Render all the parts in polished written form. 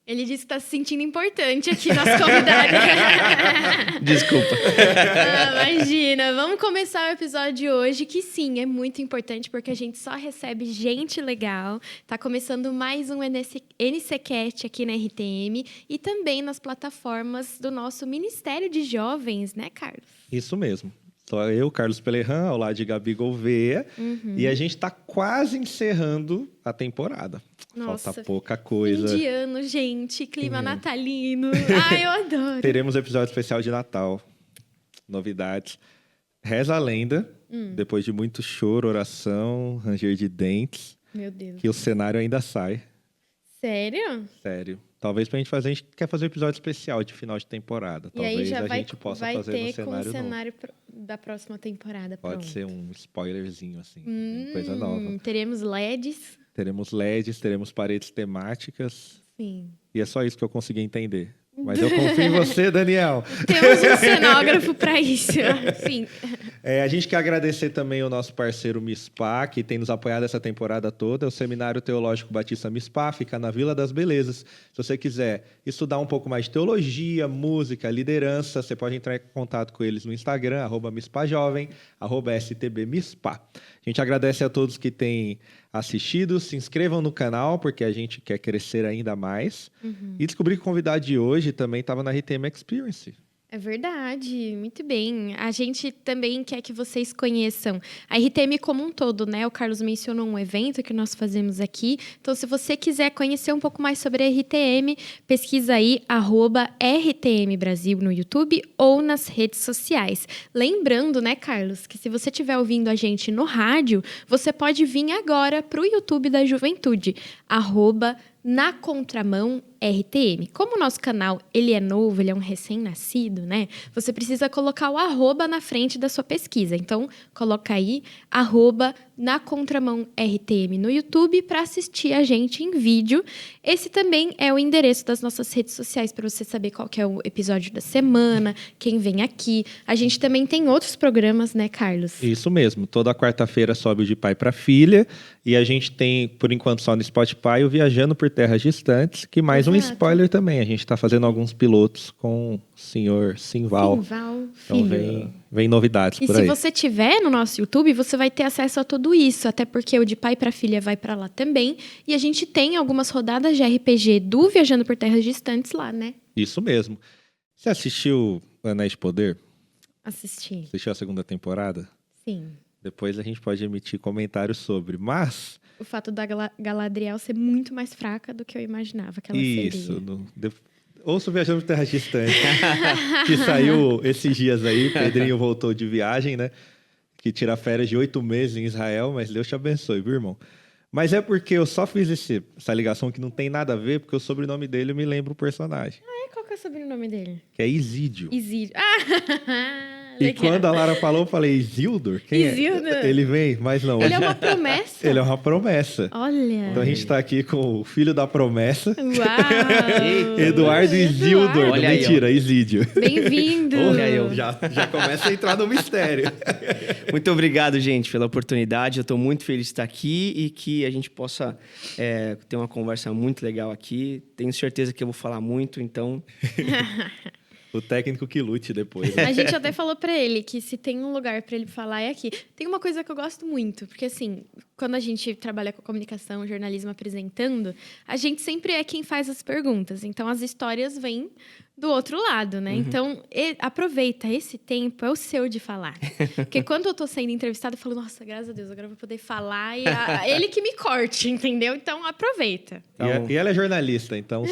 Ele disse que tá se sentindo importante aqui, nosso convidado. Desculpa. Imagina. Vamos começar o episódio de hoje, que sim, é muito importante, porque a gente só recebe gente legal. Tá começando mais um NCCast aqui na RTM e também nas plataformas do nosso Ministério de Jovens, né, Carlos? Isso mesmo. Sou eu, Carlos Pelerran, ao lado de Gabi Gouveia. E a gente está quase encerrando a temporada. Nossa, falta pouca coisa. Fim de ano, gente. Clima natalino. Ai, eu adoro. Teremos episódio especial de Natal. Novidades. Reza a lenda, depois de muito choro, oração, ranger de dentes, Meu Deus. que o cenário ainda sai. Sério? Sério. Talvez pra gente fazer, a gente quer fazer um episódio especial de final de temporada. E aí Talvez já a vai, gente possa vai fazer ter no cenário com o novo. cenário da próxima temporada. Pode pronto. ser um spoilerzinho, assim. Coisa nova. Teremos LEDs. Teremos LEDs, teremos paredes temáticas. Sim. E é só isso que eu consegui entender. Mas eu confio em você, Daniel. Temos um cenógrafo para isso. Sim. A gente quer agradecer também o nosso parceiro MISPA, que tem nos apoiado essa temporada toda. O Seminário Teológico Batista MISPA fica na Vila das Belezas. Se você quiser estudar um pouco mais de teologia, música, liderança, você pode entrar em contato com eles no Instagram, @MISPAJovem, @STBMISPA. A gente agradece a todos que têm assistido. Se inscrevam no canal, porque a gente quer crescer ainda mais. E descobri que o convidado de hoje também estava na RTM Experience. É verdade, muito bem. A gente também quer que vocês conheçam a RTM como um todo, né? O Carlos mencionou um evento que nós fazemos aqui. Então, se você quiser conhecer um pouco mais sobre a RTM, pesquisa aí @RTM Brasil no YouTube ou nas redes sociais. Lembrando, né, Carlos, que se você estiver ouvindo a gente no rádio, você pode vir agora para o YouTube da Juventude, @Na Contramão RTM. Como o nosso canal ele é novo, ele é um recém-nascido, né? Você precisa colocar o @ na frente da sua pesquisa. Então, coloca aí @Na Contramão RTM no YouTube para assistir a gente em vídeo. Esse também é o endereço das nossas redes sociais para você saber qual que é o episódio da semana, quem vem aqui. A gente também tem outros programas, né, Carlos? Isso mesmo. Toda quarta-feira sobe o De Pai para Filha. E a gente tem, por enquanto, só no Spotify, o Viajando por Terras Distantes, que mais um Exato. spoiler também. A gente está fazendo alguns pilotos com o senhor Simval. Simval, Então filho. vem novidades E por se aí. você tiver no nosso YouTube, você vai ter acesso a tudo isso, até porque o De Pai para Filha vai para lá também. E a gente tem algumas rodadas de RPG do Viajando por Terras Distantes lá, né? Isso mesmo. Você assistiu Anéis de Poder? Assistir. Assistiu a segunda temporada? Sim. Depois a gente pode emitir comentários sobre. Mas, O fato da Galadriel ser muito mais fraca do que eu imaginava que ela isso. seria. Ouça o Viajando por Terras Distantes, que saiu esses dias aí. Pedrinho voltou de viagem, né? Que tira férias de 8 meses em Israel, mas Deus te abençoe, viu, irmão? Mas é porque eu só fiz essa ligação que não tem nada a ver, porque o sobrenome dele me lembra o personagem, Qual que é o sobrenome dele? que é Isídio. Isídio. E Legal. quando a Lara falou, eu falei, Isildur? Quem Isildur? é? Ele vem, mas não. Ele é uma promessa? Ele é uma promessa. Olha. Então a gente tá aqui com o filho da promessa, Uau. Eduardo Isildur. Olha aí, Mentira, Isídio. Bem-vindo. Olha eu. Já começa a entrar no mistério. Muito obrigado, gente, pela oportunidade. Eu estou muito feliz de estar aqui e que a gente possa ter uma conversa muito legal aqui. Tenho certeza que eu vou falar muito, então... O técnico que lute depois. Né? A gente até falou pra ele que se tem um lugar pra ele falar é aqui. Tem uma coisa que eu gosto muito, porque assim, quando a gente trabalha com comunicação, jornalismo apresentando, a gente sempre é quem faz as perguntas. Então as histórias vêm do outro lado, né? Então, aproveita, esse tempo é o seu de falar. Porque quando eu tô sendo entrevistada, eu falo, nossa, graças a Deus, agora eu vou poder falar e ele que me corte, entendeu? Então, aproveita. E ela é jornalista, então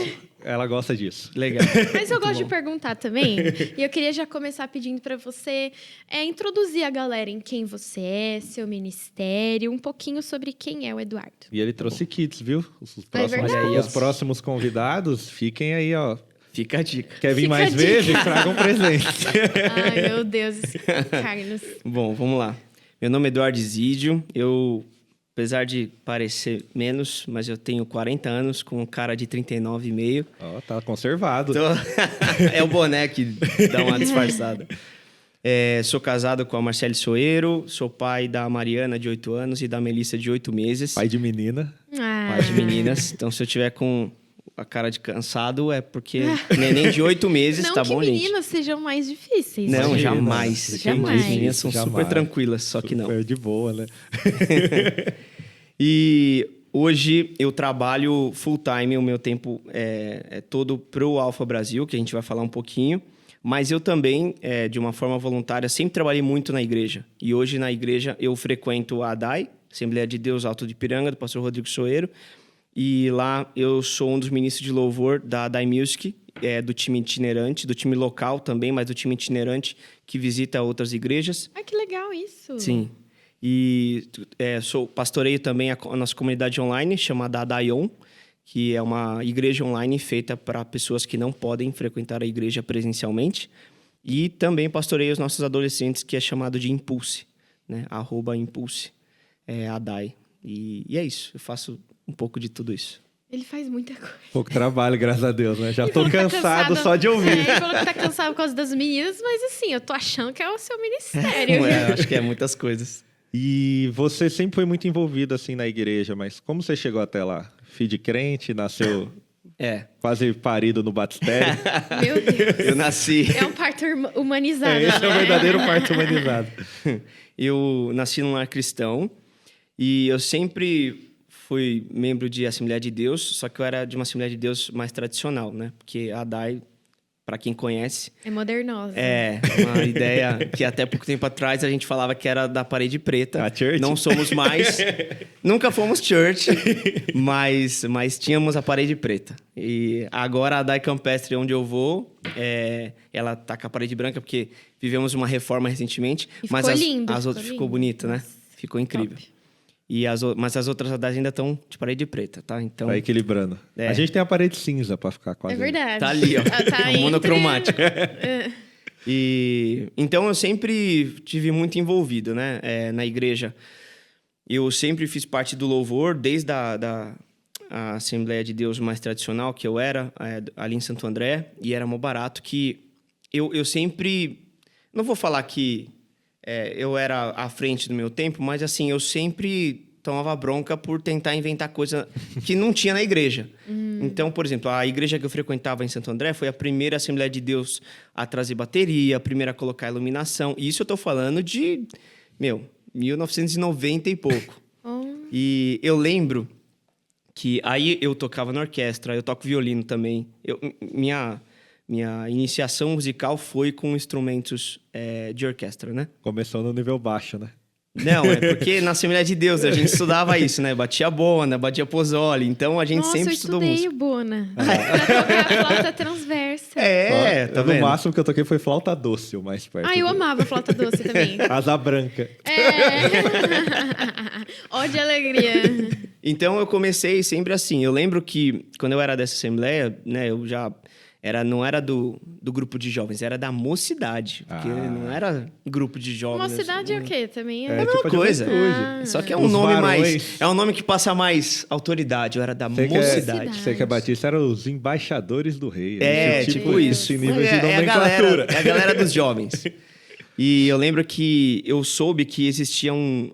ela gosta disso. Legal. Mas eu gosto de perguntar também, e eu queria já começar pedindo para você introduzir a galera em quem você é, seu ministério, um pouquinho sobre quem é o Eduardo. E ele trouxe kits, viu? verdade. Os próximos convidados, fiquem aí, ó. Fica a dica. Quer vir Fica mais a dica. vezes? Traga um presente. Ai, meu Deus, Carlos. Bom, vamos lá. Meu nome é Eduardo Isídio. Eu, apesar de parecer menos, mas eu tenho 40 anos com cara de 39,5. Ó, tá conservado. Então, é o boné que dá uma disfarçada. Sou casado com a Marcele Soeiro, sou pai da Mariana, de 8 anos, e da Melissa, de 8 meses. Pai de menina. Ah, Pai de meninas. Então, se eu tiver com a cara de cansado, é porque neném de 8 meses, Não tá que bom, gente? meninas sejam mais difíceis. Não, Imagina, jamais. jamais. As meninas são Jamais. super tranquilas, só que não. Super de boa, né? E hoje eu trabalho full time, o meu tempo é todo pro Alfa Brasil, que a gente vai falar um pouquinho. Mas eu também, de uma forma voluntária, sempre trabalhei muito na igreja. E hoje na igreja eu frequento a ADAI, Assembleia de Deus Alto de Ipiranga, do pastor Rodrigo Soeiro. E lá eu sou um dos ministros de louvor da ADAI Music, do time itinerante, do time local também, mas do time itinerante que visita outras igrejas. Ai, que legal isso. Sim. E pastoreio também a nossa comunidade online, chamada ADAION, que é uma igreja online feita para pessoas que não podem frequentar a igreja presencialmente. E também pastoreio os nossos adolescentes, que é chamado de Impulse, né? @Impulse, ADAI. E é isso, eu faço um pouco de tudo isso. Ele faz muita coisa. Pouco trabalho, graças a Deus, né? Já Ele tô falou que tá cansado só de ouvir. Ele falou que tá cansado por causa das meninas, mas assim, eu tô achando que é o seu ministério. Eu acho que é muitas coisas. E você sempre foi muito envolvido assim na igreja, mas como você chegou até lá? Filho de crente, nasceu quase parido no batistério. Meu Deus. Eu nasci... É um parto humanizado, Esse é o né? verdadeiro parto humanizado. Eu nasci num lar cristão e eu sempre fui membro de Assembleia de Deus, só que eu era de uma Assembleia de Deus mais tradicional, né? Porque a ADAI, para quem conhece... É modernosa. É uma ideia que até pouco tempo atrás a gente falava que era da parede preta. A church? Não somos mais. Nunca fomos church, mas tínhamos a parede preta. E agora a ADAI Campestre, onde eu vou, ela tá com a parede branca, porque vivemos uma reforma recentemente. E mas ficou lindo. as outras ficou bonito, né? Nossa, Ficou incrível. top. Mas as outras ADAIs ainda estão de parede preta, tá? Então, Vai equilibrando. A gente tem a parede cinza pra ficar quase... É verdade. tá ali, ó. Tá entre- monocromático. E então eu sempre tive muito envolvido, né, na igreja. Eu sempre fiz parte do louvor, desde a Assembleia de Deus mais tradicional que eu era, ali em Santo André, e era mó barato, que eu sempre... Não vou falar que eu era à frente do meu tempo, mas assim, eu sempre tomava bronca por tentar inventar coisa que não tinha na igreja. Então, por exemplo, a igreja que eu frequentava em Santo André foi a primeira Assembleia de Deus a trazer bateria, a primeira a colocar iluminação. E isso eu tô falando de, 1990 e pouco. E eu lembro que aí eu tocava na orquestra, eu toco violino também. Minha iniciação musical foi com instrumentos de orquestra, né? Começou no nível baixo, né? Não, é porque na Assembleia de Deus a gente estudava isso, né? Batia bona, batia pozole, então a gente Nossa, sempre eu estudou estudei música. o Bona. Pra tocar a flauta transversa. Tá No vendo? máximo que eu toquei foi flauta doce, o mais perto. Ah, eu amava a flauta doce também. Asa branca. Ó de alegria. Então eu comecei sempre assim. Eu lembro que quando eu era dessa Assembleia, né? Eu já... não era do grupo de jovens, era da mocidade. Porque não era grupo de jovens. Mocidade é o quê? Também É a mesma tipo a coisa. juventude. Só que é um Os nome varões. mais... É um nome que passa mais autoridade. Eu era da Você mocidade. que é batista, eram os embaixadores do rei. Tipo isso. Em nível de É a nomenclatura. galera dos jovens. E eu lembro que eu soube que existia um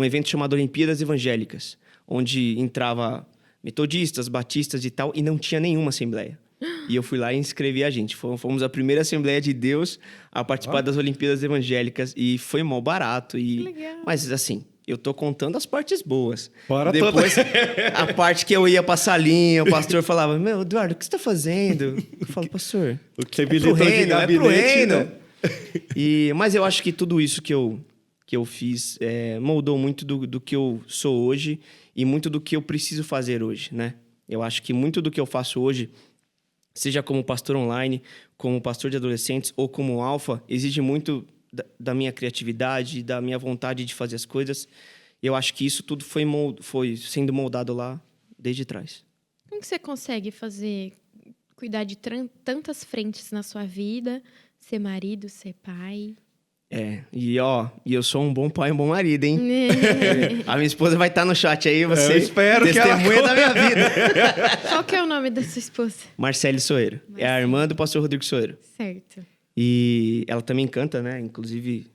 evento chamado Olimpíadas Evangélicas, onde entrava metodistas, batistas e tal, e não tinha nenhuma assembleia. E eu fui lá e inscrevi a gente. Fomos a primeira Assembleia de Deus a participar das Olimpíadas Evangélicas. E foi mó barato. legal. Mas, assim, eu tô contando as partes boas. Fora Depois, a parte que eu ia pra salinha, o pastor falava, Eduardo, o que você tá fazendo? Eu falo, pastor, O que você pro visitou de reino, gabinete, pro reino. né? Mas eu acho que tudo isso que eu fiz moldou muito do que eu sou hoje e muito do que eu preciso fazer hoje, né? Eu acho que muito do que eu faço hoje, seja como pastor online, como pastor de adolescentes ou como alfa, exige muito da minha criatividade, da minha vontade de fazer as coisas. Eu acho que isso tudo foi sendo moldado lá desde trás. Como que você consegue cuidar de tantas frentes na sua vida? Ser marido, ser pai? E eu sou um bom pai e um bom marido, hein? A minha esposa vai estar no chat aí, você Eu espero que ela... testemunha da minha vida. Qual que é o nome da sua esposa? Marcele Soeiro. É a irmã do pastor Rodrigo Soeiro. Certo. E ela também canta, né? Inclusive,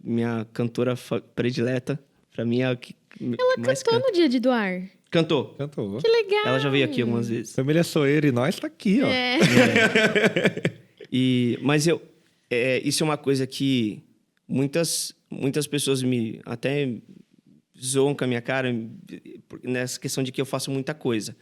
minha cantora predileta, pra mim é a que Ela mais cantou canta. no Dia de Doar. Cantou. Cantou. Que legal. Ela já veio aqui algumas vezes. Família Soeiro e nós tá aqui, ó. Mas isso é uma coisa que muitas pessoas até zoam com a minha cara nessa questão de que eu faço muita coisa.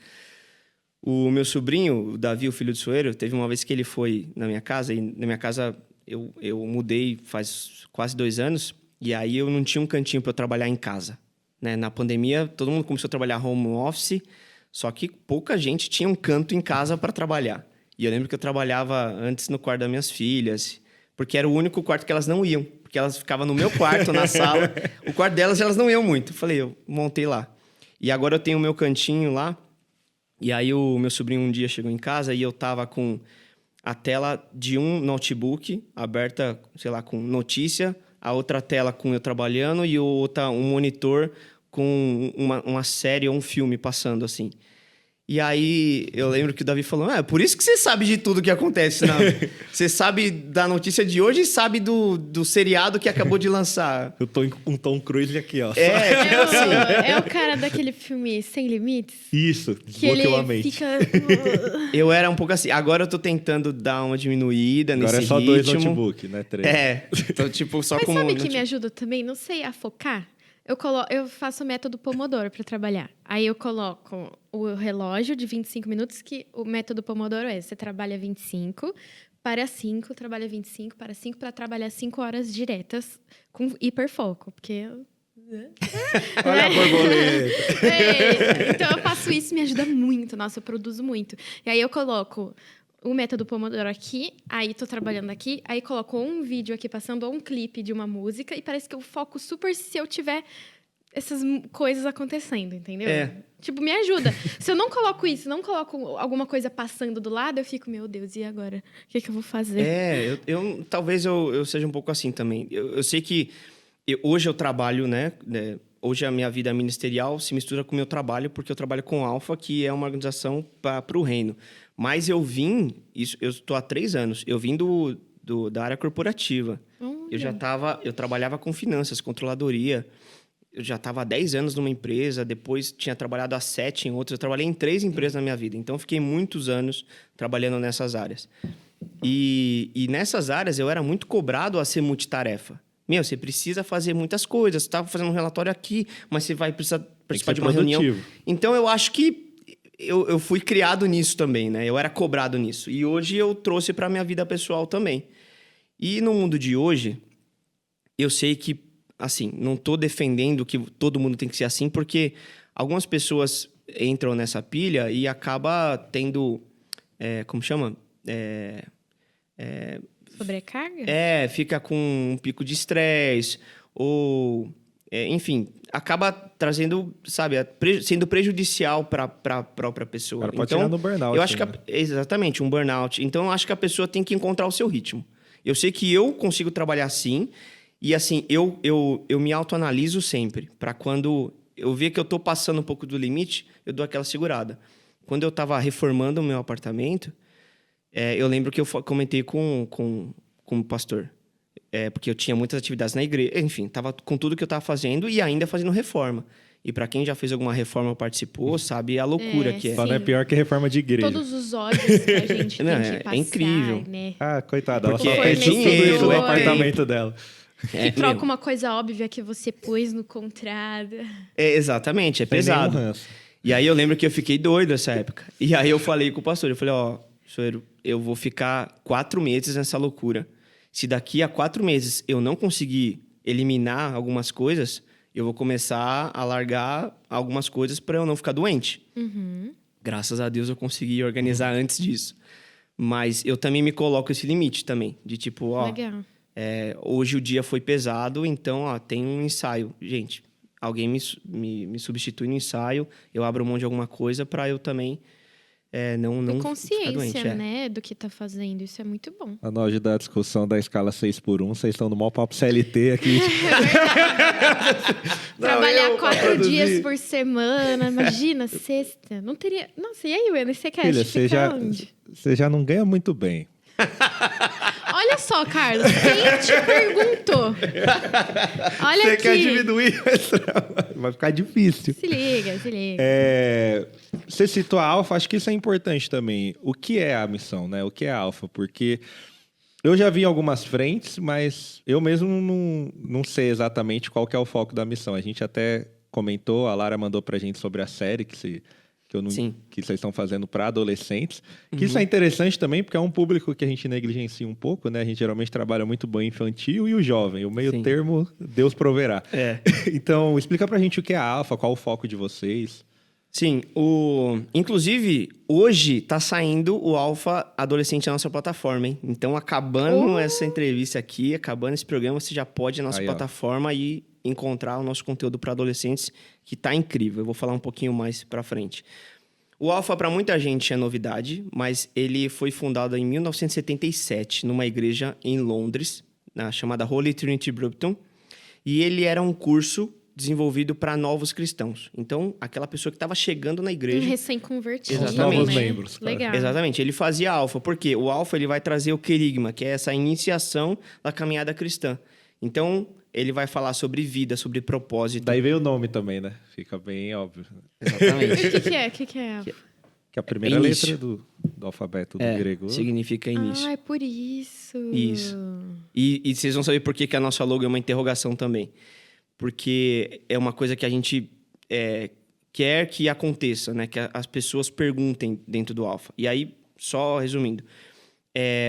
O meu sobrinho, o Davi, o filho do Soeiro, teve uma vez que ele foi na minha casa, e na minha casa eu mudei faz quase 2 anos, e aí eu não tinha um cantinho para eu trabalhar em casa. Né? Na pandemia, todo mundo começou a trabalhar home office, só que pouca gente tinha um canto em casa para trabalhar. E eu lembro que eu trabalhava antes no quarto das minhas filhas, porque era o único quarto que elas não iam, porque elas ficavam no meu quarto, na sala. O quarto delas, elas não iam muito. Falei, eu montei lá. E agora eu tenho o meu cantinho lá. E aí o meu sobrinho um dia chegou em casa e eu tava com a tela de um notebook aberta, sei lá, com notícia, a outra tela com eu trabalhando e um monitor com uma série ou um filme passando, assim. E aí, eu lembro que o Davi falou, por isso que você sabe de tudo que acontece. Você sabe da notícia de hoje e sabe do seriado que acabou de lançar. Eu tô com Tom Cruise aqui, ó. É o cara daquele filme Sem Limites? Isso, que ele fica... Eu era um pouco assim. Agora eu tô tentando dar uma diminuída nesse ritmo. Agora é só 2 notebooks, né? 3. Então, tipo, só Mas como... sabe que me ajuda também? Não sei, a focar? Eu faço o método Pomodoro para trabalhar. Aí eu coloco o relógio de 25 minutos, que o método Pomodoro você trabalha 25, para 5, trabalha 25, para 5, para trabalhar 5 horas diretas com hiperfoco, porque... Olha a borboleta! Então eu faço isso, me ajuda muito. Nossa, eu produzo muito. E aí eu coloco o método Pomodoro aqui, aí tô trabalhando aqui, aí coloco um vídeo aqui passando ou um clipe de uma música e parece que eu foco super se eu tiver essas coisas acontecendo, entendeu? Tipo, me ajuda. Se eu não coloco isso, não coloco alguma coisa passando do lado, eu fico, meu Deus, e agora? O que eu vou fazer? Talvez eu seja um pouco assim também. Eu sei que hoje eu trabalho, né? Hoje a minha vida ministerial se mistura com o meu trabalho, porque eu trabalho com Alfa, que é uma organização para o reino. Mas eu estou há 3 anos, eu vim da área corporativa. Eu trabalhava com finanças, controladoria. Eu já estava há 10 anos numa empresa, depois tinha trabalhado há 7 em outras. Eu trabalhei em 3 empresas na minha vida, então eu fiquei muitos anos trabalhando nessas áreas. E nessas áreas eu era muito cobrado a ser multitarefa. Você precisa fazer muitas coisas. Você estava fazendo um relatório aqui, mas você vai precisar participar de uma reunião. Então, eu acho que eu fui criado nisso também, né? Eu era cobrado nisso. E hoje eu trouxe para a minha vida pessoal também. E no mundo de hoje, eu sei que, assim, não estou defendendo que todo mundo tem que ser assim, porque algumas pessoas entram nessa pilha e acaba tendo... como chama? Sobrecarga? Fica com um pico de estresse, ou... enfim, acaba trazendo, sabe, sendo prejudicial para a própria pessoa. Ela pode chegar no burnout. Eu acho que exatamente, um burnout. Então, eu acho que a pessoa tem que encontrar o seu ritmo. Eu sei que eu consigo trabalhar assim, e assim, eu me autoanaliso sempre, para quando eu ver que eu estou passando um pouco do limite, eu dou aquela segurada. Quando eu estava reformando o meu apartamento, eu lembro que eu comentei com o pastor. Porque eu tinha muitas atividades na igreja. Enfim, estava com tudo que eu estava fazendo e ainda fazendo reforma. E para quem já fez alguma reforma ou participou, sabe a loucura que é. Só não é pior que reforma de igreja. Todos os ódios que a gente tem que passar. É incrível. Né? Coitada, ela Porque só fez tudo isso no apartamento dela. Que troca uma coisa óbvia que você pôs no contrato. Exatamente, é pesado. E aí eu lembro que eu fiquei doido nessa época. E aí eu falei com o pastor, eu falei, senhor, eu vou ficar 4 meses nessa loucura. Se daqui a 4 meses eu não conseguir eliminar algumas coisas, eu vou começar a largar algumas coisas para eu não ficar doente. Uhum. Graças a Deus eu consegui organizar antes disso. Mas eu também me coloco esse limite também. De tipo, Legal. Hoje o dia foi pesado, então tem um ensaio. Gente, alguém me substitui no ensaio, eu abro mão de alguma coisa para eu também... não Ter ficar consciência, doente, né, do que tá fazendo. Isso é muito bom. A nós da discussão da escala 6x1, vocês estão no maior papo CLT aqui. Trabalhar 4 dias por semana, imagina, sexta. Não teria... Nossa, e aí, Wena, você quer Filha, ficar onde? você já não ganha muito bem. Olha Olha só, Carlos, quem te perguntou? Olha Você aqui. quer diminuir? Vai ficar difícil. Se liga. Você citou a Alfa, acho que isso é importante também. O que é a missão, né? O que é a Alfa? Porque eu já vi algumas frentes, mas eu mesmo não sei exatamente qual que é o foco da missão. A gente até comentou, a Lara mandou pra gente sobre a série que vocês estão fazendo para adolescentes. Que isso é interessante também, porque é um público que a gente negligencia um pouco, né? A gente geralmente trabalha muito bem o infantil e o jovem. O meio termo, Deus proverá. Então, explica pra gente o que é a Alfa, qual o foco de vocês. Sim, inclusive, hoje tá saindo o Alfa Adolescente na nossa plataforma, hein? Então, acabando essa entrevista aqui, acabando esse programa, você já pode ir na nossa plataforma e encontrar o nosso conteúdo para adolescentes, que tá incrível. Eu vou falar um pouquinho mais pra frente. O Alfa, para muita gente, é novidade, mas ele foi fundado em 1977, numa igreja em Londres, chamada Holy Trinity Brompton, e ele era um curso desenvolvido para novos cristãos. Então, aquela pessoa que estava chegando na igreja... recém-convertido. Exatamente. Novos membros. Cara. Legal. Exatamente. Ele fazia Alfa, porque o Alfa ele vai trazer o querigma, que é essa iniciação da caminhada cristã. Então, ele vai falar sobre vida, sobre propósito. Daí veio o nome também, né? Fica bem óbvio. Exatamente. O que é? Que é a primeira Início. letra do alfabeto do grego. Significa início. Ah, é por isso. Isso. E vocês vão saber por que a nossa logo é uma interrogação também. Porque é uma coisa que a gente quer que aconteça, né? Que as pessoas perguntem dentro do Alfa. E aí, só resumindo,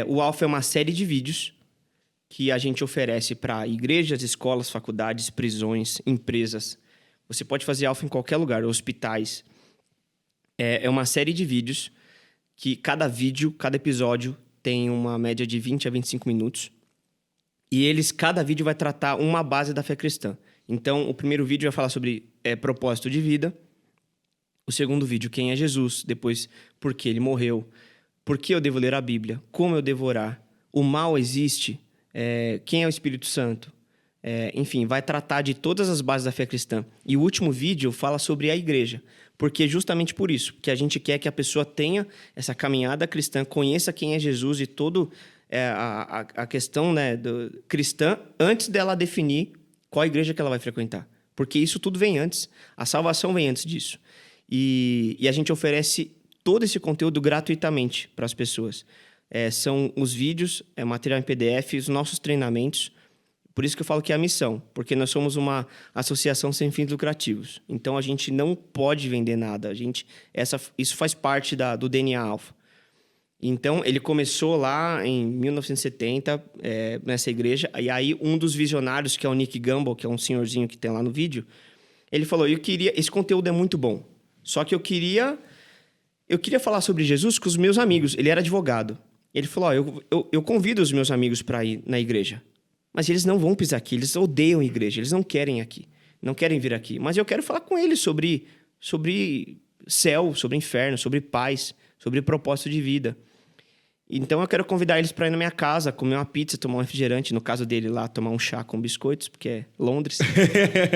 o Alfa é uma série de vídeos que a gente oferece para igrejas, escolas, faculdades, prisões, empresas. Você pode fazer Alfa em qualquer lugar, hospitais. É uma série de vídeos que cada episódio tem uma média de 20 a 25 minutos. E cada vídeo vai tratar uma base da fé cristã. Então, o primeiro vídeo vai falar sobre propósito de vida. O segundo vídeo, quem é Jesus. Depois, por que ele morreu. Por que eu devo ler a Bíblia. Como eu devo orar. O mal existe. Quem é o Espírito Santo. Enfim, vai tratar de todas as bases da fé cristã. E o último vídeo fala sobre a igreja. Porque justamente por isso, que a gente quer que a pessoa tenha essa caminhada cristã, conheça quem é Jesus e todo a questão, né, cristã antes dela definir qual igreja que ela vai frequentar. Porque isso tudo vem antes. A salvação vem antes disso. E a gente oferece todo esse conteúdo gratuitamente para as pessoas. São os vídeos, material em PDF, os nossos treinamentos. Por isso que eu falo que é a missão. Porque nós somos uma associação sem fins lucrativos. Então, a gente não pode vender nada. Isso faz parte do DNA Alfa. Então, ele começou lá em 1970, nessa igreja. E aí, um dos visionários, que é o Nick Gumbel, que é um senhorzinho que tem lá no vídeo, ele falou, esse conteúdo é muito bom. Só que eu queria falar sobre Jesus com os meus amigos. Ele era advogado. Ele falou, eu convido os meus amigos para ir na igreja. Mas eles não vão pisar aqui, eles odeiam a igreja, eles não querem aqui, não querem vir aqui. Mas eu quero falar com eles sobre céu, sobre inferno, sobre paz, sobre propósito de vida. Então eu quero convidar eles para ir na minha casa, comer uma pizza, tomar um refrigerante. No caso dele lá, tomar um chá com biscoitos, porque é Londres.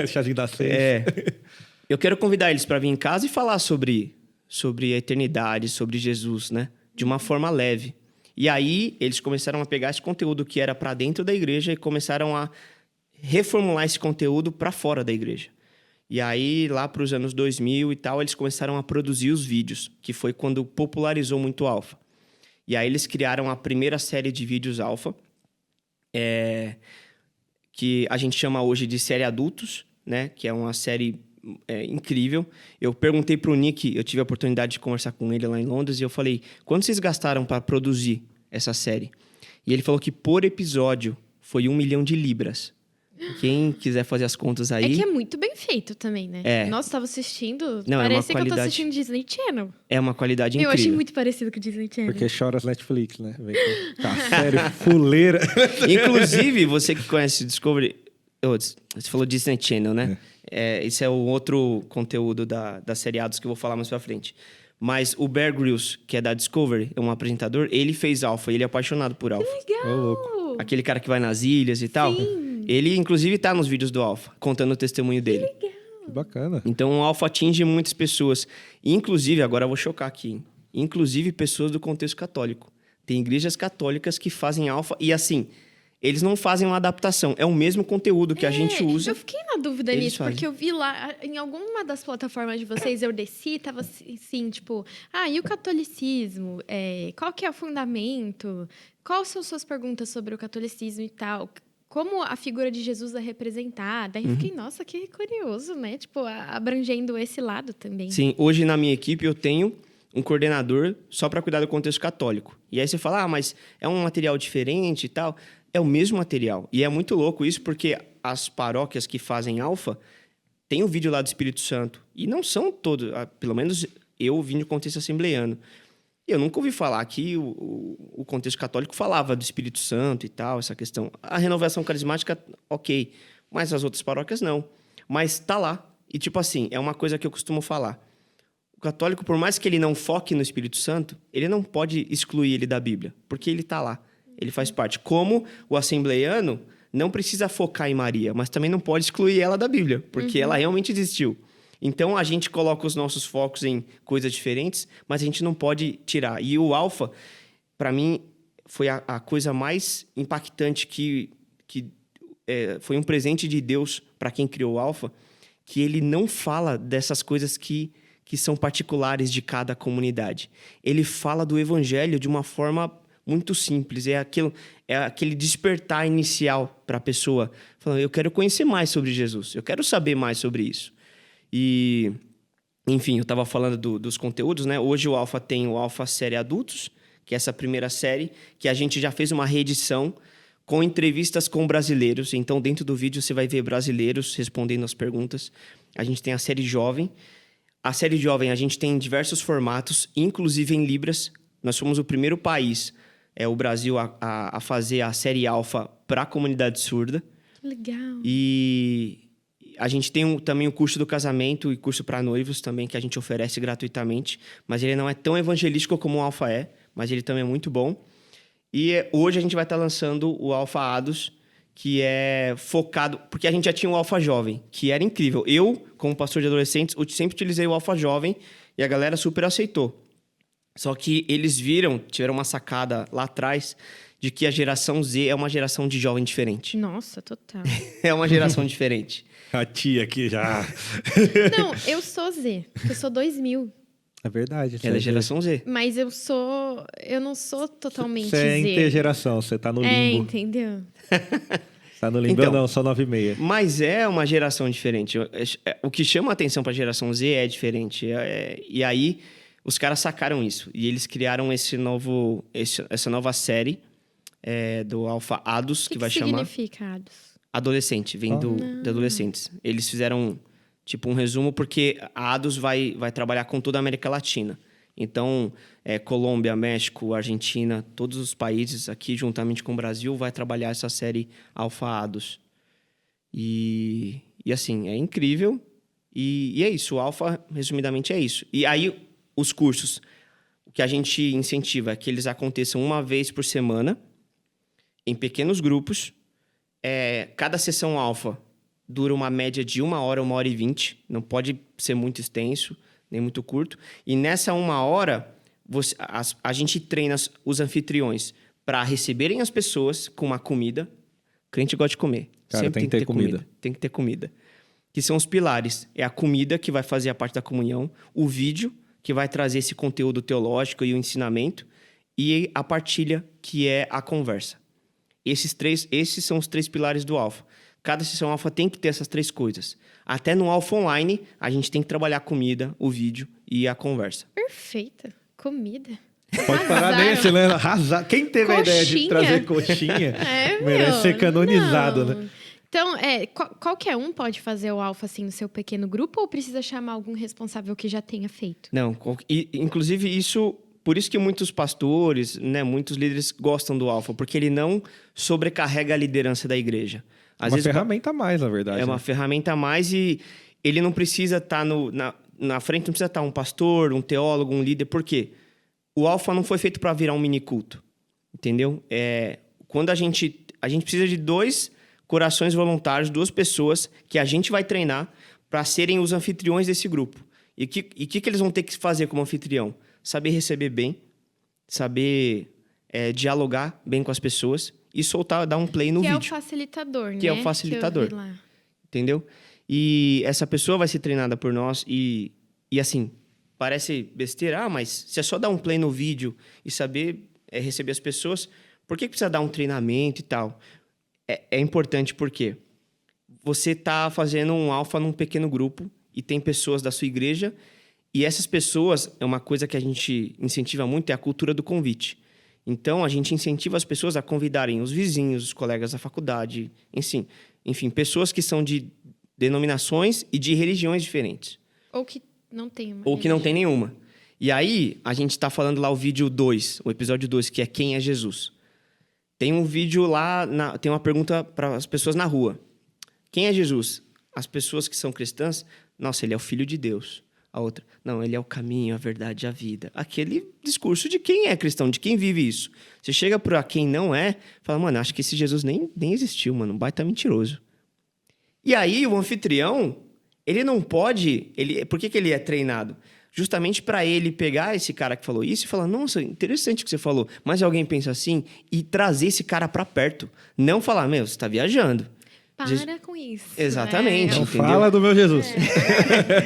Chazinho da 6. Eu quero convidar eles para vir em casa e falar sobre a eternidade, sobre Jesus, né? De uma forma leve. E aí, eles começaram a pegar esse conteúdo que era para dentro da igreja e começaram a reformular esse conteúdo para fora da igreja. E aí, lá para os anos 2000 e tal, eles começaram a produzir os vídeos, que foi quando popularizou muito o Alfa. E aí, eles criaram a primeira série de vídeos Alfa, que a gente chama hoje de série Adultos, né? Que é uma série incrível. Eu perguntei pro Nick, eu tive a oportunidade de conversar com ele lá em Londres, e eu falei, quanto vocês gastaram para produzir essa série? E ele falou que por episódio foi 1 milhão de libras. Quem quiser fazer as contas aí... É que é muito bem feito também, né? Nossa, tava assistindo, parece que eu tô assistindo Disney Channel. É uma qualidade incrível. Eu achei muito parecido com o Disney Channel. Porque chora as Netflix, né? Tá sério, fuleira. Inclusive, você que conhece Discovery... Você falou Disney Channel, né? Esse é o outro conteúdo da seriados que eu vou falar mais pra frente. Mas o Bear Grylls, que é da Discovery, é um apresentador, ele fez Alfa, ele é apaixonado por Alfa. Legal! louco. Aquele cara que vai nas ilhas e tal. Sim. Ele, inclusive, tá nos vídeos do Alfa, contando o testemunho dele. Que legal! Que bacana. Então, o Alfa atinge muitas pessoas. Inclusive, agora eu vou chocar aqui, inclusive pessoas do contexto católico. Tem igrejas católicas que fazem alfa e assim, eles não fazem uma adaptação. É o mesmo conteúdo que a gente usa. Eu fiquei na dúvida Eles nisso, fazem. porque eu vi lá, em alguma das plataformas de vocês, eu desci, tava assim, tipo... e o catolicismo? Qual que é o fundamento? Quais são suas perguntas sobre o catolicismo e tal? Como a figura de Jesus é representada? Aí eu fiquei, nossa, que curioso, né? Tipo, abrangendo esse lado também. Sim, hoje na minha equipe eu tenho um coordenador só para cuidar do contexto católico. E aí você fala, mas é um material diferente e tal. É o mesmo material. E é muito louco isso, porque as paróquias que fazem alfa têm o vídeo lá do Espírito Santo. E não são todos, pelo menos eu vim do contexto assembleiano. Eu nunca ouvi falar que o contexto católico falava do Espírito Santo e tal, essa questão. A renovação carismática, ok. Mas as outras paróquias, não. Mas tá lá. E tipo assim, é uma coisa que eu costumo falar. O católico, por mais que ele não foque no Espírito Santo, ele não pode excluir ele da Bíblia, porque ele tá lá. Ele faz parte. Como o assembleiano não precisa focar em Maria, mas também não pode excluir ela da Bíblia, porque ela realmente existiu. Então, a gente coloca os nossos focos em coisas diferentes, mas a gente não pode tirar. E o alfa, para mim, foi a coisa mais impactante que foi um presente de Deus para quem criou o alfa, que ele não fala dessas coisas que são particulares de cada comunidade. Ele fala do evangelho de uma forma muito simples. É aquele despertar inicial para a pessoa. Falando, eu quero conhecer mais sobre Jesus. Eu quero saber mais sobre isso. E, enfim, eu estava falando dos conteúdos, né? Hoje o Alfa tem o Alfa Série Adultos, que é essa primeira série, que a gente já fez uma reedição com entrevistas com brasileiros. Então, dentro do vídeo, você vai ver brasileiros respondendo as perguntas. A gente tem a série Jovem. A série Jovem, a gente tem diversos formatos, inclusive em Libras. Nós fomos o primeiro país, o Brasil, a fazer a série Alfa para a comunidade surda. Que legal. E a gente tem também o curso do casamento e curso para noivos também, que a gente oferece gratuitamente. Mas ele não é tão evangelístico como o Alfa é, mas ele também é muito bom. E hoje a gente vai estar lançando o Alfa Ados, que é focado... Porque a gente já tinha o Alfa Jovem, que era incrível. Eu, como pastor de adolescentes, sempre utilizei o Alfa Jovem e a galera super aceitou. Só que eles tiveram uma sacada lá atrás de que a geração Z é uma geração de jovem diferente. Nossa, total. É uma geração diferente. A tia aqui já. Não, eu sou Z. Eu sou 2000. É verdade. Ela é geração Z. Mas eu não sou totalmente Você é Z. intergeração, você tá no limbo. Entendeu? Tá no limbo, Então, não, só 9,6. Mas é uma geração diferente. O que chama a atenção para a geração Z é diferente. E aí, os caras sacaram isso. E eles criaram essa nova série do Alfa Ados, que vai chamar... significa Ados? Adolescente, vem de adolescentes. Eles fizeram tipo um resumo, porque a Ados vai trabalhar com toda a América Latina. Então, Colômbia, México, Argentina, todos os países aqui, juntamente com o Brasil, vai trabalhar essa série Alfa Ados. E assim, é incrível. E é isso, o Alfa, resumidamente, é isso. E aí, os cursos, o que a gente incentiva é que eles aconteçam uma vez por semana, em pequenos grupos. Cada sessão Alfa dura uma média de 1 hora, 1h20. Não pode ser muito extenso, nem muito curto. E nessa 1 hora, a gente treina os anfitriões para receberem as pessoas com uma comida. Crente gosta de comer. Cara, Sempre tem que ter comida. Tem que ter comida. Que são os pilares. É a comida que vai fazer a parte da comunhão, o vídeo que vai trazer esse conteúdo teológico e o ensinamento, e a partilha, que é a conversa. Esses são os 3 pilares do Alfa. Cada sessão Alfa tem que ter essas 3 coisas. Até no Alfa Online, a gente tem que trabalhar a comida, o vídeo e a conversa. Perfeita. Comida. Pode parar nesse, né? Arrasar. Quem teve a ideia de trazer coxinha merece ser canonizado, não. né? Então, qualquer um pode fazer o Alfa assim no seu pequeno grupo ou precisa chamar algum responsável que já tenha feito? Não, inclusive por isso que muitos pastores, né, muitos líderes gostam do Alfa, porque ele não sobrecarrega a liderança da igreja. Às vezes, ferramenta a mais, na verdade. É uma ferramenta a mais e ele não precisa estar na frente, não precisa estar um pastor, um teólogo, um líder. Por quê? O Alfa não foi feito para virar um mini culto, entendeu? Quando a gente precisa de 2 corações voluntários, 2 pessoas que a gente vai treinar para serem os anfitriões desse grupo. E o que eles vão ter que fazer como anfitrião? Saber receber bem, saber dialogar bem com as pessoas e soltar, dar um play no Que vídeo. é o facilitador, né? Que é o facilitador. Que eu vi lá. Entendeu? E essa pessoa vai ser treinada por nós e assim, parece besteira, mas se é só dar um play no vídeo e saber receber as pessoas, por que precisa dar um treinamento e tal? É importante porque você está fazendo um alfa num pequeno grupo e tem pessoas da sua igreja e essas pessoas, é uma coisa que a gente incentiva muito, é a cultura do convite. Então, a gente incentiva as pessoas a convidarem os vizinhos, os colegas da faculdade, enfim, pessoas que são de denominações e de religiões diferentes. Ou que não tem uma. Ou que não tem nenhuma. E aí, a gente está falando lá o vídeo 2, o episódio 2, que é Quem é Jesus? Tem um vídeo lá, tem uma pergunta para as pessoas na rua. Quem é Jesus? As pessoas que são cristãs, nossa, ele é o Filho de Deus. A outra, não, ele é o caminho, a verdade e a vida. Aquele discurso de quem é cristão, de quem vive isso. Você chega para quem não é, fala, mano, acho que esse Jesus nem existiu, mano, um baita mentiroso. E aí, o anfitrião, ele não pode... por que ele é treinado? Justamente para ele pegar esse cara que falou isso e falar, nossa, interessante o que você falou, mas alguém pensa assim, e trazer esse cara para perto. Não falar, meu, você tá viajando. Para com isso. Exatamente. Não entendeu? fala do meu Jesus.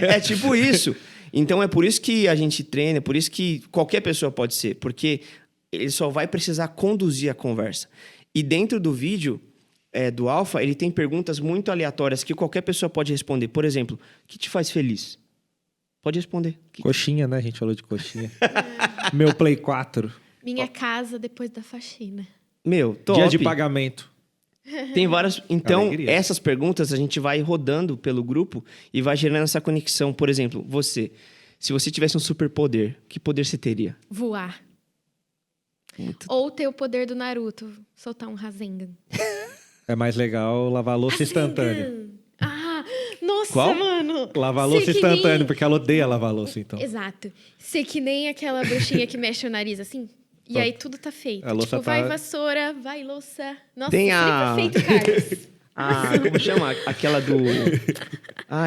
É tipo isso. Então, é por isso que a gente treina, é por isso que qualquer pessoa pode ser, porque ele só vai precisar conduzir a conversa. E dentro do vídeo do Alpha, ele tem perguntas muito aleatórias que qualquer pessoa pode responder. Por exemplo, o que te faz feliz? Pode responder. Coxinha, né? A gente falou de coxinha. Meu Play 4. Minha casa depois da faxina. Meu, top. Dia de pagamento. Tem várias... Então, Alegria. essas perguntas a gente vai rodando pelo grupo e vai gerando essa conexão. Por exemplo, você. Se você tivesse um superpoder, que poder você teria? Voar. Muito... Ou ter o poder do Naruto, soltar um Rasengan. É mais legal lavar a louça instantânea. Rasengan! Ah, nossa, Qual? mano. Lavar a louça Ser que instantânea, nem- porque ela odeia lavar a louça, então. Exato. Ser que nem aquela bruxinha que mexe o nariz assim. E aí tudo tá feito. A louça Tipo, vai tá- vassoura, vai louça. Nossa, Tem seria a- perfeito, Carlos. como chama? Aquela do...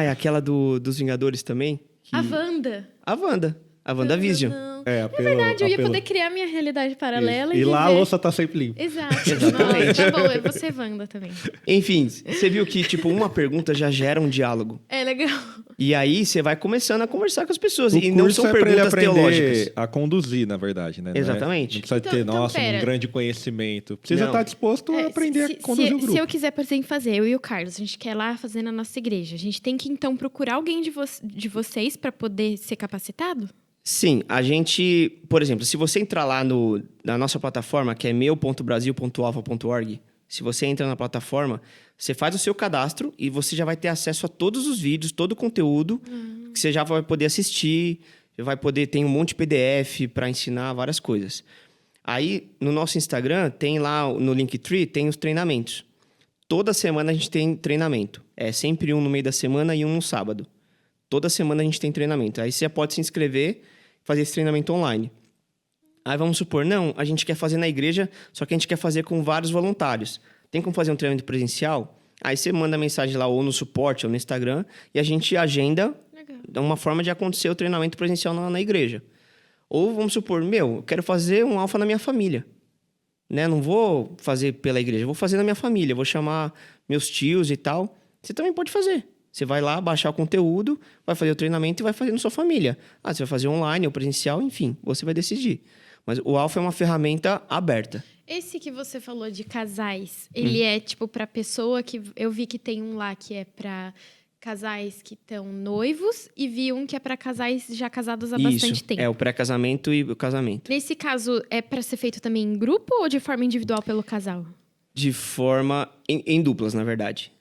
aquela dos Vingadores também. que- A Wanda. A Wanda. A WandaVision. Não. É, É verdade, eu ia apelo. poder criar minha realidade paralela E lá a viver. louça tá sempre limpa. Exato. Exatamente. Não, tá bom, eu vou ser Wanda também. Enfim, você viu que, tipo, uma pergunta já gera um diálogo. É legal. E aí você vai começando a conversar com as pessoas. O E não curso são é pra ele perguntas aprender teológicas. a conduzir, na verdade, né? Exatamente. Não precisa Então- ter, então, nossa, pera. um grande conhecimento. Precisa Não. estar disposto a aprender a conduzir o grupo. Se eu quiser, por exemplo, fazer, eu e o Carlos, a gente quer lá fazer na nossa igreja. A gente tem que, então, procurar alguém de vocês para poder ser capacitado? Sim, a gente... Por exemplo, se você entrar lá na nossa plataforma, que é meu.brasil.alfa.org, se você entra na plataforma, você faz o seu cadastro e você já vai ter acesso a todos os vídeos, todo o conteúdo que você já vai poder assistir, vai poder... Tem um monte de PDF para ensinar várias coisas. Aí, no nosso Instagram, tem lá no Linktree, tem os treinamentos. Toda semana a gente tem treinamento. É sempre um no meio da semana e um no sábado. Toda semana a gente tem treinamento. Aí você pode se inscrever, fazer esse treinamento online. Aí vamos supor, não, a gente quer fazer na igreja, só que a gente quer fazer com vários voluntários. Tem como fazer um treinamento presencial? Aí você manda mensagem lá ou no suporte ou no Instagram e a gente agenda Legal. uma forma de acontecer o treinamento presencial na igreja. Ou vamos supor, eu quero fazer um alfa na minha família. Né? Não vou fazer pela igreja, vou fazer na minha família, vou chamar meus tios e tal. Você também pode fazer. Você vai lá, baixar o conteúdo, vai fazer o treinamento e vai fazer na sua família. Você vai fazer online ou presencial, enfim, você vai decidir. Mas o Alpha é uma ferramenta aberta. Esse que você falou de casais, ele é tipo para pessoa que eu vi que tem um lá que é para casais que estão noivos e vi um que é para casais já casados há bastante Isso, tempo. é o pré-casamento e o casamento. Nesse caso, é para ser feito também em grupo ou de forma individual pelo casal? De forma... em duplas, na verdade.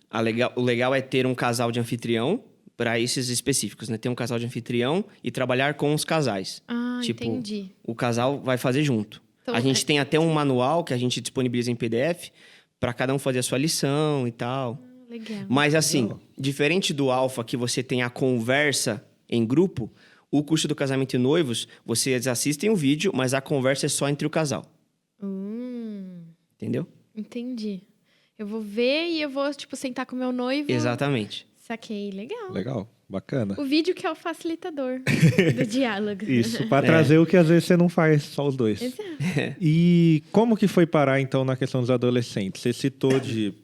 O legal é ter um casal de anfitrião para esses específicos, né? Ter um casal de anfitrião e trabalhar com os casais. Ah, Tipo, entendi. O casal vai fazer junto. Então, a gente tem até um manual que a gente disponibiliza em PDF para cada um fazer a sua lição e tal. Legal. Mas assim, diferente do Alpha, que você tem a conversa em grupo, o curso do casamento e noivos, vocês assistem o vídeo, mas a conversa é só entre o casal. Entendeu? Entendi. Eu vou ver e eu vou, tipo, sentar com meu noivo. Exatamente. Saquei. Legal. Legal. Bacana. O vídeo que é o facilitador do diálogo. Isso, para trazer o que às vezes você não faz, só os dois. Exato. E como que foi parar, então, na questão dos adolescentes? Você citou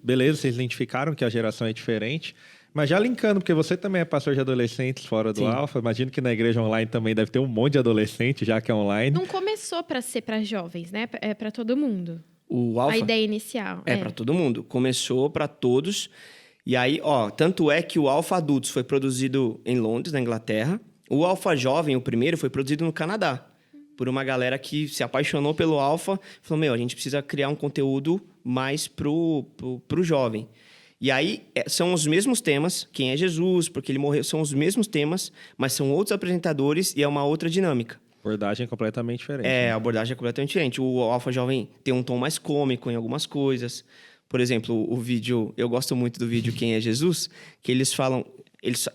beleza, vocês identificaram que a geração é diferente, mas já linkando, porque você também é pastor de adolescentes fora do Sim. Alfa, imagino que na igreja online também deve ter um monte de adolescente, já que é online. Não começou para ser para jovens, né? É para todo mundo. O A Alpha ideia inicial. é para todo mundo. Começou para todos. E aí, tanto é que o Alpha Adultos foi produzido em Londres, na Inglaterra. O Alpha Jovem, o primeiro, foi produzido no Canadá. Por uma galera que se apaixonou pelo Alpha. Falou, a gente precisa criar um conteúdo mais pro jovem. E aí, são os mesmos temas. Quem é Jesus, porque ele morreu, são os mesmos temas, mas são outros apresentadores e é uma outra dinâmica. Abordagem completamente diferente. A abordagem é completamente diferente. O Alpha Jovem tem um tom mais cômico em algumas coisas. Por exemplo, o vídeo... Eu gosto muito do vídeo Quem é Jesus, que eles falam...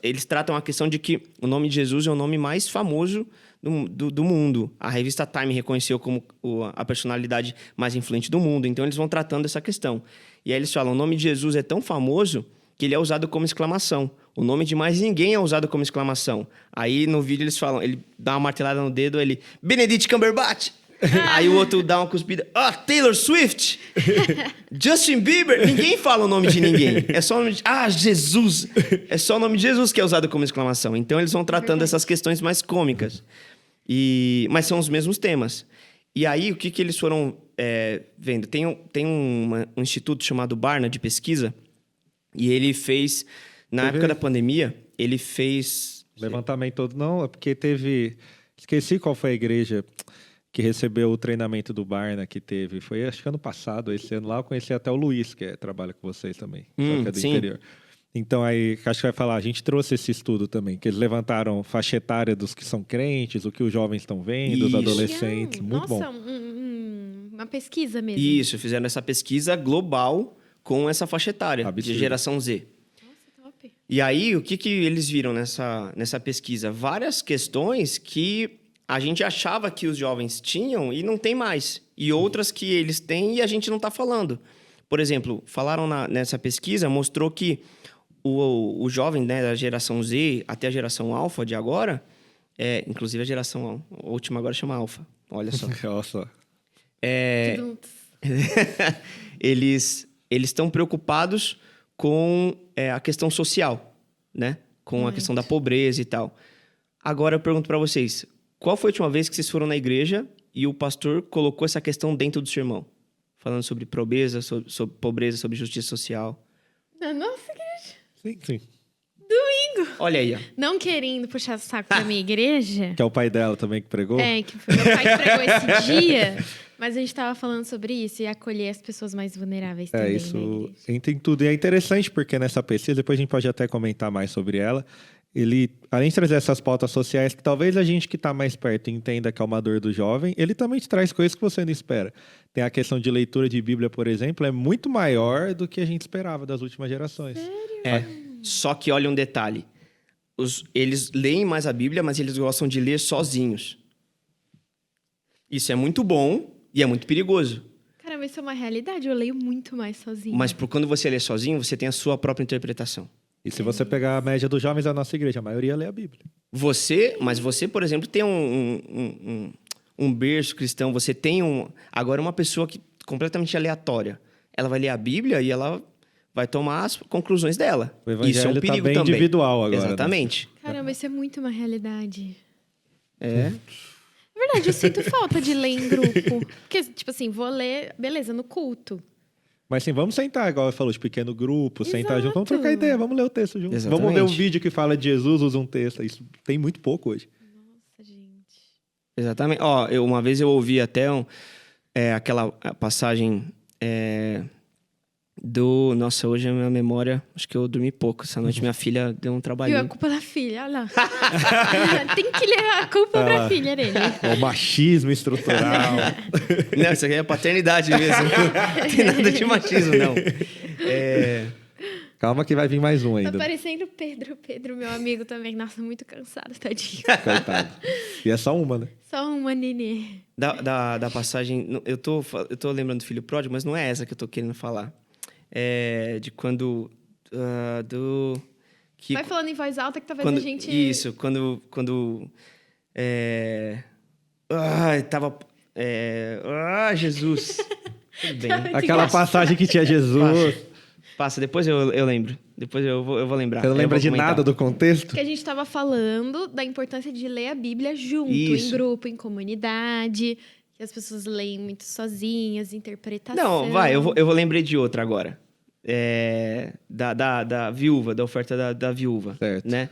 Eles tratam a questão de que o nome de Jesus é o nome mais famoso do mundo. A revista Time reconheceu como a personalidade mais influente do mundo. Então, eles vão tratando essa questão. E aí eles falam, o nome de Jesus é tão famoso que ele é usado como exclamação. O nome de mais ninguém é usado como exclamação. Aí, no vídeo, eles falam... Ele dá uma martelada no dedo, ele... Benedict Cumberbatch! Aí o outro dá uma cuspida. Taylor Swift! Justin Bieber! Ninguém fala o nome de ninguém. É só o nome de... Jesus! É só o nome de Jesus que é usado como exclamação. Então, eles vão tratando essas questões mais cômicas. Mas são os mesmos temas. E aí, o que eles foram vendo? Tem um instituto chamado Barna, de pesquisa, e ele fez... Na época da pandemia, ele fez... Levantamento todo. Não, é porque teve... Esqueci qual foi a igreja... que recebeu o treinamento do Barna, que teve. Foi, acho que ano passado, esse ano lá, eu conheci até o Luiz, que trabalha com vocês também, só que é do sim. interior. Então, aí, acho que vai falar, a gente trouxe esse estudo também, que eles levantaram faixa etária dos que são crentes, o que os jovens estão vendo, os Isso. adolescentes, muito Nossa, bom. uma pesquisa mesmo. Isso, fizeram essa pesquisa global com essa faixa etária, Absurdo. de geração Z. Nossa, top. E aí, o que eles viram nessa pesquisa? Várias questões que a gente achava que os jovens tinham e não tem mais. E outras que eles têm e a gente não está falando. Por exemplo, falaram nessa pesquisa, mostrou que o jovem, né, da geração Z até a geração Alpha de agora, inclusive a geração a última agora chama Alpha, olha só. Olha só. Tudo- Eles estão preocupados com a questão social, né? Com a questão da pobreza e tal. Agora eu pergunto para vocês, qual foi a última vez que vocês foram na igreja e o pastor colocou essa questão dentro do sermão? Falando sobre pobreza, sobre pobreza, sobre justiça social. Nossa, Sim, sim. Olha aí, ó. não querendo puxar o saco da minha igreja. Que é o pai dela também que pregou? Que foi meu pai que pregou esse dia. Mas a gente tava falando sobre isso e acolher as pessoas mais vulneráveis também. Isso na igreja. entra em tudo. E é interessante porque nessa pesquisa, depois a gente pode até comentar mais sobre ela, ele, além de trazer essas pautas sociais, que talvez a gente que está mais perto entenda que é uma dor do jovem, ele também te traz coisas que você não espera. Tem a questão de leitura de Bíblia, por exemplo, é muito maior do que a gente esperava das últimas gerações. Só que olha um detalhe. Eles leem mais a Bíblia, mas eles gostam de ler sozinhos. Isso é muito bom e é muito perigoso. Caramba, isso é uma realidade. Eu leio muito mais sozinha. Mas quando você lê sozinho, você tem a sua própria interpretação. E se você pegar a média dos jovens da nossa igreja, a maioria lê a Bíblia. Mas você, por exemplo, tem um berço cristão, você tem agora uma pessoa completamente aleatória. Ela vai ler a Bíblia e ela vai tomar as conclusões dela. O evangelho Isso é um perigo tá bem também. individual agora. Exatamente. Caramba, isso é muito uma realidade. É. Na verdade, eu sinto falta de ler em grupo. Porque, tipo assim, vou ler, beleza, no culto. Mas sim, vamos sentar, igual eu falou, de pequeno grupo, sentar junto, vamos Exato. trocar ideia, vamos ler o texto junto. Exatamente. Vamos ver um vídeo que fala de Jesus, usa um texto. Isso tem muito pouco hoje. Nossa, gente. Exatamente. Uma vez eu ouvi até aquela passagem Nossa, hoje a minha memória... Acho que eu dormi pouco. Essa noite minha filha deu um Viu? trabalhinho. A culpa da filha, olha lá. Tem que ler a culpa pra filha dele. O machismo estrutural. Não, isso aqui é paternidade mesmo. Não tem nada de machismo, não. Calma que vai vir mais um Tá ainda. parecendo o Pedro. Pedro, meu amigo também. Nossa, muito cansado, tadinho. Coitado. E é só uma, né? Só uma nenê. Da passagem... Eu tô lembrando do filho pródigo, mas não é essa que eu tô querendo falar. De quando... Que Vai falando em voz alta que talvez quando, a gente... Isso, tava... Jesus. Tudo bem. Muito Aquela engraçado. passagem que tinha Jesus. Passa, depois eu lembro. Depois eu vou lembrar. Você não Aí eu lembra vou de comentar. nada do contexto? Que a gente estava falando da importância de ler a Bíblia junto, Isso. em grupo, em comunidade, que as pessoas leem muito sozinhas, interpretação. Não, vai, eu lembrei de outra agora. Da viúva, da oferta da viúva. Certo. Né?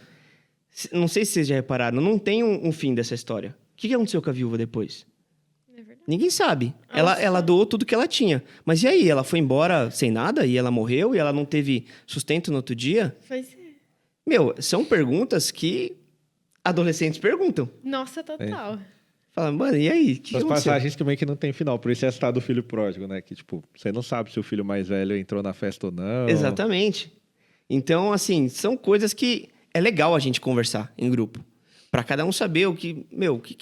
Não sei se vocês já repararam, não tem um fim dessa história. O que aconteceu com a viúva depois? É verdade. Ninguém sabe. Ela Ela doou tudo que ela tinha. Mas e aí? Ela foi embora sem nada? E ela morreu? E ela não teve sustento no outro dia? Pois é. Meu, são perguntas que adolescentes perguntam. Nossa, total. Fala, mano, e aí? O que As aconteceu? passagens que meio que não tem final. Por isso é a história do filho pródigo, né? Que, tipo, você não sabe se o filho mais velho entrou na festa ou não. Exatamente. Então, assim, são coisas que é legal a gente conversar em grupo. Pra cada um saber o que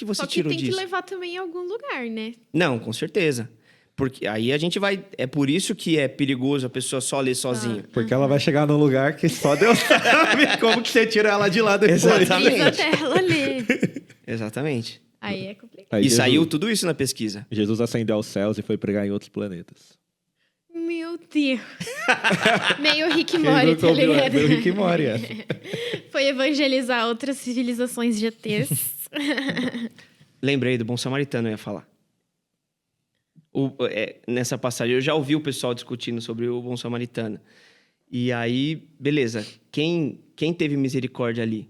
você Só que tirou tem disso. que levar também em algum lugar, né? Não, com certeza. Porque aí a gente vai... É por isso que é perigoso a pessoa só ler sozinha. Porque ela vai chegar num lugar que só Deus sabe como que você tira ela de lá depois. Exatamente. Precisa até ela ler. Exatamente. Aí é complicado. Aí E Jesus- saiu tudo isso na pesquisa. Jesus ascendeu aos céus e foi pregar em outros planetas. Meu Deus. Meio Rick Quem Mori, nunca tá ouviu ligado? essa? Do Rick e Morty, essa. Foi evangelizar outras civilizações de ETs. Lembrei do Bom Samaritano, eu ia falar. Nessa passagem, eu já ouvi o pessoal discutindo sobre o Bom Samaritano. E aí, beleza. Quem teve misericórdia ali?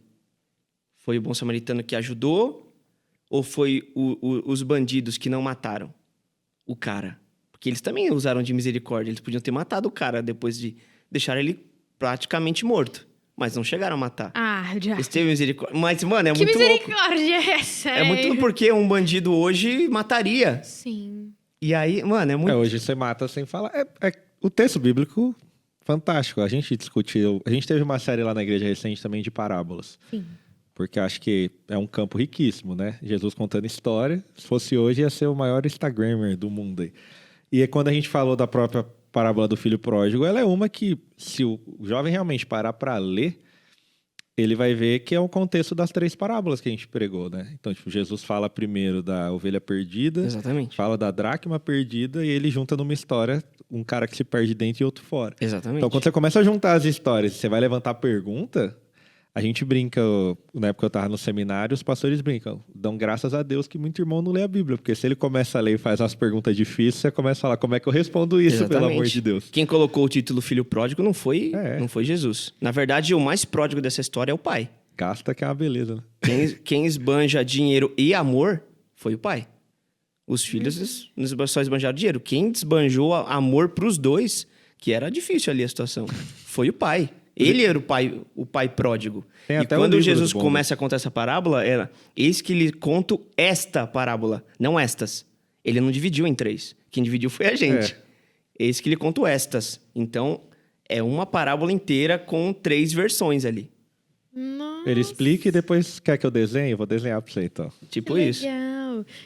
Foi o Bom Samaritano que ajudou? Ou foi os bandidos que não mataram o cara? Porque eles também usaram de misericórdia. Eles podiam ter matado o cara depois de deixar ele praticamente morto. Mas não chegaram a matar. Ah, já. Eles teve misericórdia. Mas, mano, é Que muito louco. misericórdia é essa? É muito louco porque um bandido hoje mataria. Sim. E aí, mano, é muito... Hoje você mata sem falar. O texto bíblico, fantástico. A gente discutiu... A gente teve uma série lá na igreja recente também de parábolas. Sim. Porque acho que é um campo riquíssimo, né? Jesus contando história. Se fosse hoje, ia ser o maior Instagrammer do mundo aí. E quando a gente falou da própria parábola do filho pródigo, ela é uma que, se o jovem realmente parar para ler, ele vai ver que é o contexto das 3 parábolas que a gente pregou, né? Então, tipo, Jesus fala primeiro da ovelha perdida, Exatamente. fala da dracma perdida e ele junta numa história um cara que se perde dentro e outro fora. Exatamente. Então, quando você começa a juntar as histórias e você vai levantar pergunta, a gente brinca, na época que eu tava no seminário, os pastores brincam, dão graças a Deus que muito irmão não lê a Bíblia, porque se ele começa a ler e faz umas perguntas difíceis, você começa a falar, como é que eu respondo isso, Exatamente. pelo amor de Deus? Quem colocou o título Filho Pródigo não foi Jesus. Na verdade, o mais pródigo dessa história é o pai. Gasta que é uma beleza, né? Quem esbanja dinheiro e amor foi o pai. Os filhos só esbanjaram dinheiro. Quem desbanjou amor pros dois, que era difícil ali a situação, foi o pai. Ele era o pai pródigo. Tem E até o quando livro Jesus do Bomba. começa a contar essa parábola, era eis que lhe conto esta parábola, não estas. Ele não dividiu em 3. Quem dividiu foi a gente. Eis que lhe conto estas. Então, é uma parábola inteira com 3 versões ali. Nossa, Ele explica e depois quer que eu desenhe? Eu vou desenhar pra você, então. Tipo que isso. legal.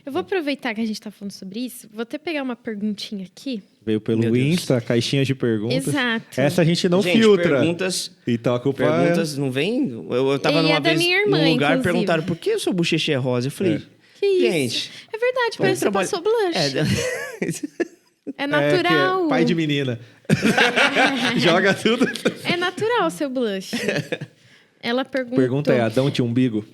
Eu vou aproveitar que a gente tá falando sobre isso. Vou até pegar uma perguntinha aqui. Veio pelo Meu Deus. Insta, caixinhas de perguntas. Exato. Essa a gente não Gente, filtra. perguntas Então a culpa não vem... Eu tava E é numa da vez minha irmã, num lugar, inclusive. perguntaram por que eu sou bochecha é rosa? Eu falei, Que isso? gente... É verdade, parece que você passou blush. É natural. que é pai de menina. Joga tudo. É natural seu blush. Ela perguntou. Pergunta é, Adão tinha umbigo?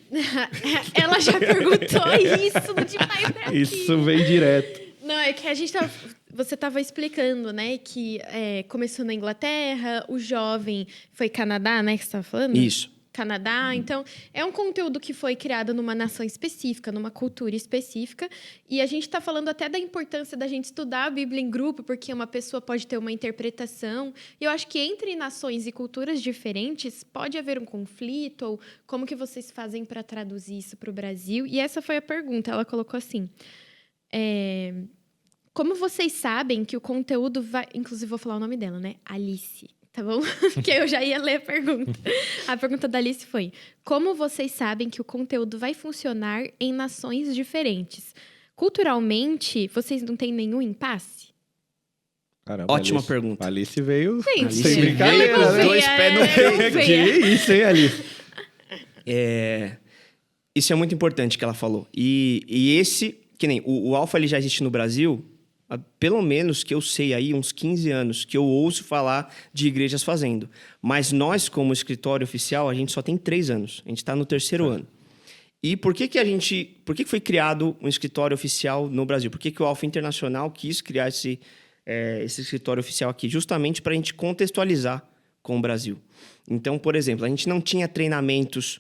Ela já perguntou isso no demais daqui. Isso vem direto. Não, é que a gente tava... Você estava explicando, né, que começou na Inglaterra, o jovem foi Canadá, né, que você estava falando? Isso. Canadá. Então, é um conteúdo que foi criado numa nação específica, numa cultura específica. E a gente está falando até da importância da gente estudar a Bíblia em grupo, porque uma pessoa pode ter uma interpretação. E eu acho que entre nações e culturas diferentes pode haver um conflito, ou como que vocês fazem para traduzir isso para o Brasil? E essa foi a pergunta. Ela colocou assim... Como vocês sabem que o conteúdo vai... Inclusive, vou falar o nome dela, né? Alice. Tá bom? Porque eu já ia ler a pergunta. A pergunta da Alice foi: como vocês sabem que o conteúdo vai funcionar em nações diferentes? Culturalmente, vocês não têm nenhum impasse? Caramba, Ótima Alice. pergunta. Alice veio Gente, sem brincadeira, ela né? confia, Dois pés no ela peito. confia. Que isso, hein, Alice? Isso é muito importante que ela falou. E esse, que nem o Alpha ele já existe no Brasil, há pelo menos que eu sei aí, uns 15 anos, que eu ouço falar de igrejas fazendo. Mas nós, como escritório oficial, a gente só tem 3 anos. A gente está no 3º ano. E por que que foi criado um escritório oficial no Brasil? Por que o Alpha Internacional quis criar esse escritório oficial aqui? Justamente para a gente contextualizar com o Brasil. Então, por exemplo, a gente não tinha treinamentos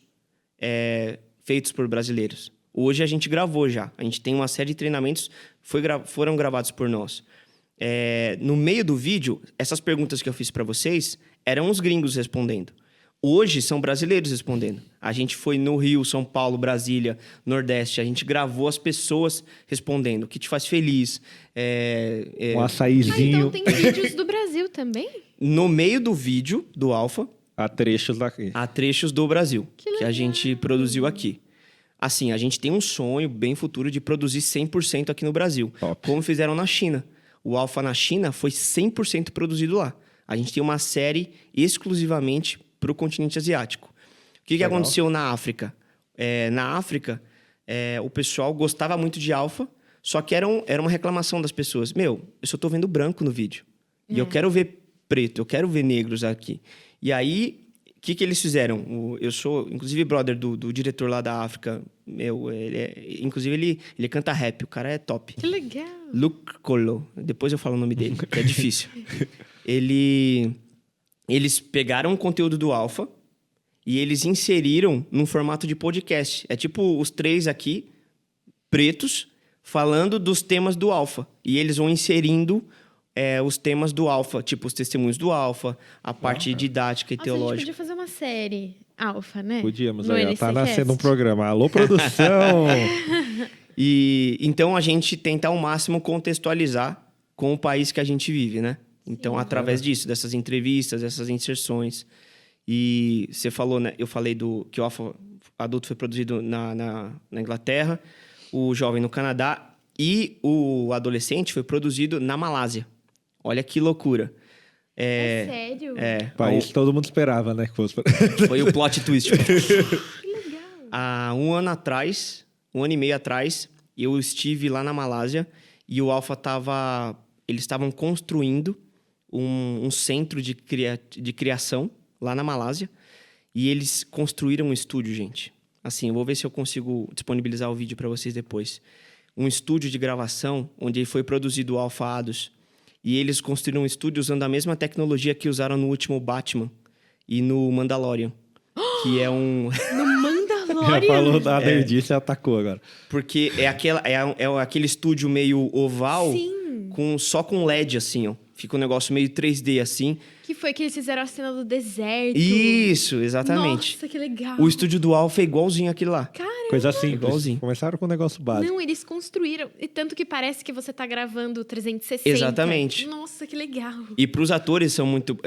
feitos por brasileiros. Hoje a gente gravou já. A gente tem uma série de treinamentos foram gravados por nós. No meio do vídeo, essas perguntas que eu fiz para vocês eram os gringos respondendo. Hoje são brasileiros respondendo. A gente foi no Rio, São Paulo, Brasília, Nordeste. A gente gravou as pessoas respondendo. O que te faz feliz? Um Ah, açaizinho. então tem vídeos do Brasil também? No meio do vídeo do Alpha, Há trechos daqui. há trechos do Brasil Que que a gente produziu aqui. Assim, a gente tem um sonho bem futuro de produzir 100% aqui no Brasil. Top. Como fizeram na China. O Alpha na China foi 100% produzido lá. A gente tem uma série exclusivamente para o continente asiático. O que Legal. aconteceu na África? Na África, o pessoal gostava muito de Alpha, só que era uma reclamação das pessoas. Eu só estou vendo branco no vídeo. E eu quero ver preto, eu quero ver negros aqui. E aí, o que eles fizeram? Eu sou, inclusive, brother do diretor lá da África. Inclusive, ele canta rap. O cara é top. Que legal. Luke Colo. Depois eu falo o nome dele, que é difícil. Eles pegaram o conteúdo do Alpha e eles inseriram num formato de podcast. É tipo os 3 aqui, pretos, falando dos temas do Alpha. E eles vão inserindo os temas do Alpha, tipo os testemunhos do Alpha, a parte didática e Nossa, a gente teológica. podia fazer uma série Alpha, né? Podíamos, No aí, ó, tá NCcast. nascendo um programa. Alô, produção! E então a gente tenta ao máximo contextualizar com o país que a gente vive, né? Então, através disso, dessas entrevistas, dessas inserções. E você falou, né? Eu falei que o Alpha adulto foi produzido na Inglaterra, o jovem no Canadá e o adolescente foi produzido na Malásia. Olha que loucura. É sério? País que todo mundo esperava, né? Que fosse... Foi o plot twist. Que legal. Há um ano e meio atrás, eu estive lá na Malásia e o Alpha eles estavam construindo um centro de criação lá na Malásia e eles construíram um estúdio, gente. Assim, eu vou ver se eu consigo disponibilizar o vídeo para vocês depois. Um estúdio de gravação onde foi produzido o Alpha Ados e eles construíram um estúdio usando a mesma tecnologia que usaram no último Batman e no Mandalorian, que é um... No Já Mandalorian. falou da nerdice e atacou agora. Porque é aquele estúdio meio oval, Sim. só com LED, assim, ó. Fica um negócio meio 3D, assim. Que foi que eles fizeram a cena do deserto. Isso, exatamente. Nossa, que legal. O estúdio do Alpha é igualzinho aquele lá. Caramba. Coisa simples. Igualzinho. Começaram com um negócio básico. Não, eles construíram. E tanto que parece que você tá gravando 360. Exatamente. Nossa, que legal. E pros atores são muito...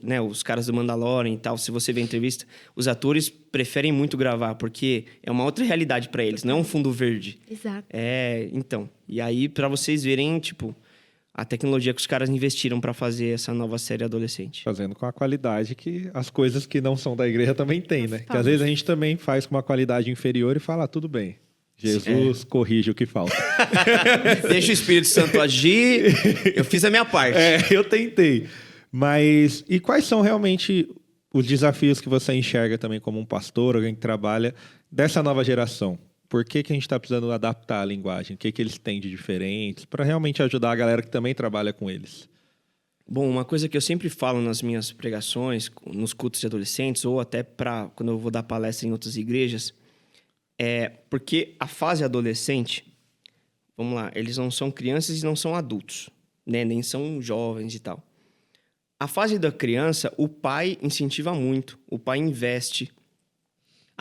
né, os caras do Mandalorian e tal, se você vê a entrevista, os atores preferem muito gravar, porque é uma outra realidade pra eles, não é um fundo verde. Exato. Então. E aí, pra vocês verem, tipo... A tecnologia que os caras investiram pra fazer essa nova série adolescente. Fazendo com a qualidade que as coisas que não são da igreja também tem, né? Que Fala. às vezes a gente também faz com uma qualidade inferior e fala, tudo bem. Jesus corrige o que falta. Deixa o Espírito Santo agir. Eu fiz a minha parte. Eu tentei. Mas, e quais são realmente os desafios que você enxerga também como um pastor, alguém que trabalha, dessa nova geração? Por que a gente está precisando adaptar a linguagem? O que eles têm de diferentes? Para realmente ajudar a galera que também trabalha com eles. Bom, uma coisa que eu sempre falo nas minhas pregações, nos cultos de adolescentes, ou até quando eu vou dar palestra em outras igrejas, é porque a fase adolescente, vamos lá, eles não são crianças e não são adultos, né? Nem são jovens e tal. A fase da criança, o pai incentiva muito, o pai investe.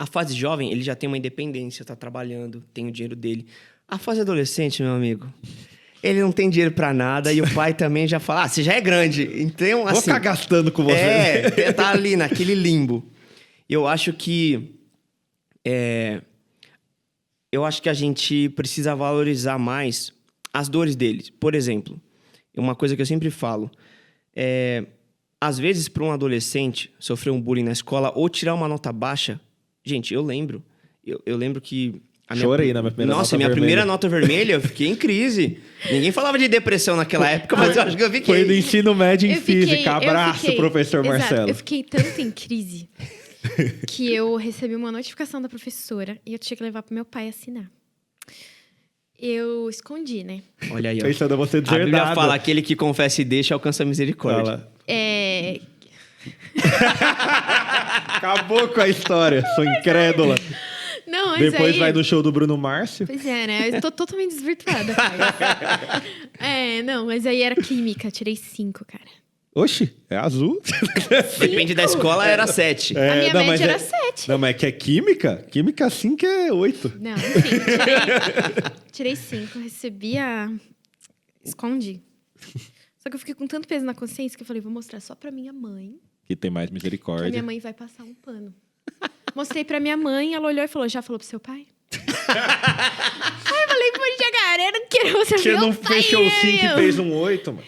A fase jovem, ele já tem uma independência, tá trabalhando, tem o dinheiro dele. A fase adolescente, meu amigo, ele não tem dinheiro pra nada e o pai também já fala, você já é grande, então assim... Vou ficar gastando com você. Tá ali naquele limbo. Eu acho que a gente precisa valorizar mais as dores deles. Por exemplo, uma coisa que eu sempre falo. Às vezes, para um adolescente sofrer um bullying na escola ou tirar uma nota baixa... Gente, eu lembro. Eu lembro que... Chorei na minha primeira nota minha vermelha. primeira nota vermelha, eu fiquei em crise. Ninguém falava de depressão naquela época, mas eu acho que eu fiquei. Foi do ensino médio em física. Abraço, professor exato, Marcelo. Eu fiquei tanto em crise que eu recebi uma notificação da professora e eu tinha que levar pro meu pai assinar. Eu escondi, né? Olha aí, ó. Pensando você A Bíblia deserdado. fala, aquele que confessa e deixa alcança a misericórdia. Fala. Acabou com a história, sou incrédula. Não, mas Depois aí... vai no show do Bruno Márcio. Pois é, né? Eu tô totalmente desvirtuada, cara. Não, mas aí era química, tirei 5, cara. Oxi, é azul. Depende da escola, era 7. A minha não, média mas era 7. Não, mas é que é química? Química 5 é 8. Não, enfim, tirei 5, recebi a... Escondi. Só que eu fiquei com tanto peso na consciência que eu falei, vou mostrar só pra minha mãe. Que tem mais Que a misericórdia. minha mãe vai passar um pano. Mostrei pra minha mãe, ela olhou e falou, já falou pro seu pai? Aí eu falei, poxa, cara, eu não quero mostrar pro Você meu não pai. fechou o 5 e fez um 8, mano.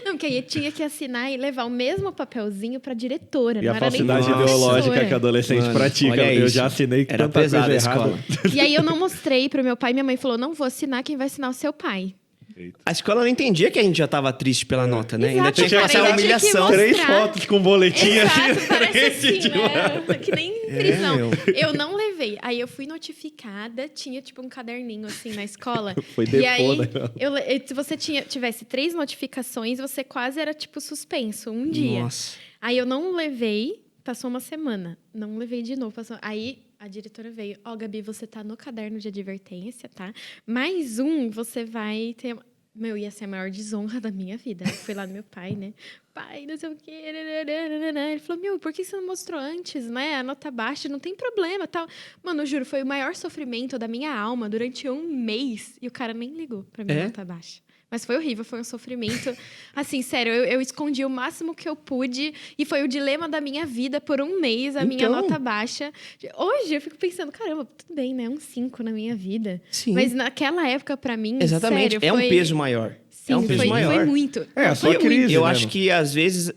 Não, porque aí eu tinha que assinar e levar o mesmo papelzinho pra diretora. E não a era nem falsidade pra ideológica professora. que adolescente Mano, pratica. olha Eu isso. já assinei Era tanta pesada coisa a errada. escola. E aí eu não mostrei pro meu pai. Minha mãe falou, não vou assinar, quem vai assinar é o seu pai. A escola não entendia que a gente já tava triste pela nota, né? Ainda Exato, tinha que cara, passar a ainda tinha que humilhação. mostrar. 3 fotos com boletim assim. Exato, parece frente assim, de uma- né? Que nem prisão. meu. Eu não levei. Aí eu fui notificada, tinha tipo um caderninho assim na escola. Foi E depô, aí, né? se você tivesse 3 notificações, você quase era tipo suspenso um dia. Nossa. Aí eu não levei, passou uma semana. Não levei de novo. Aí a diretora veio. Ó, Gabi, você tá no caderno de advertência, tá? Mais um, você vai ter... Meu, ia ser a maior desonra da minha vida. Eu fui lá no meu pai, né? Pai, não sei o quê. Ele falou, meu, por que você não mostrou antes, né? A nota baixa, não tem problema, tal. Mano, eu juro, foi o maior sofrimento da minha alma durante um mês. E o cara nem ligou pra minha nota baixa. Mas foi horrível, foi um sofrimento. Assim, sério, eu escondi o máximo que eu pude. E foi o dilema da minha vida por um mês, a minha Então. nota baixa. Hoje eu fico pensando, caramba, tudo bem, né? Um 5 na minha vida. Sim. Mas naquela época, pra mim, Exatamente. sério, é foi... um peso maior. Sim, é um peso foi, maior. foi muito. É, só Foi crise, muito. Eu né, acho mano? que, às vezes,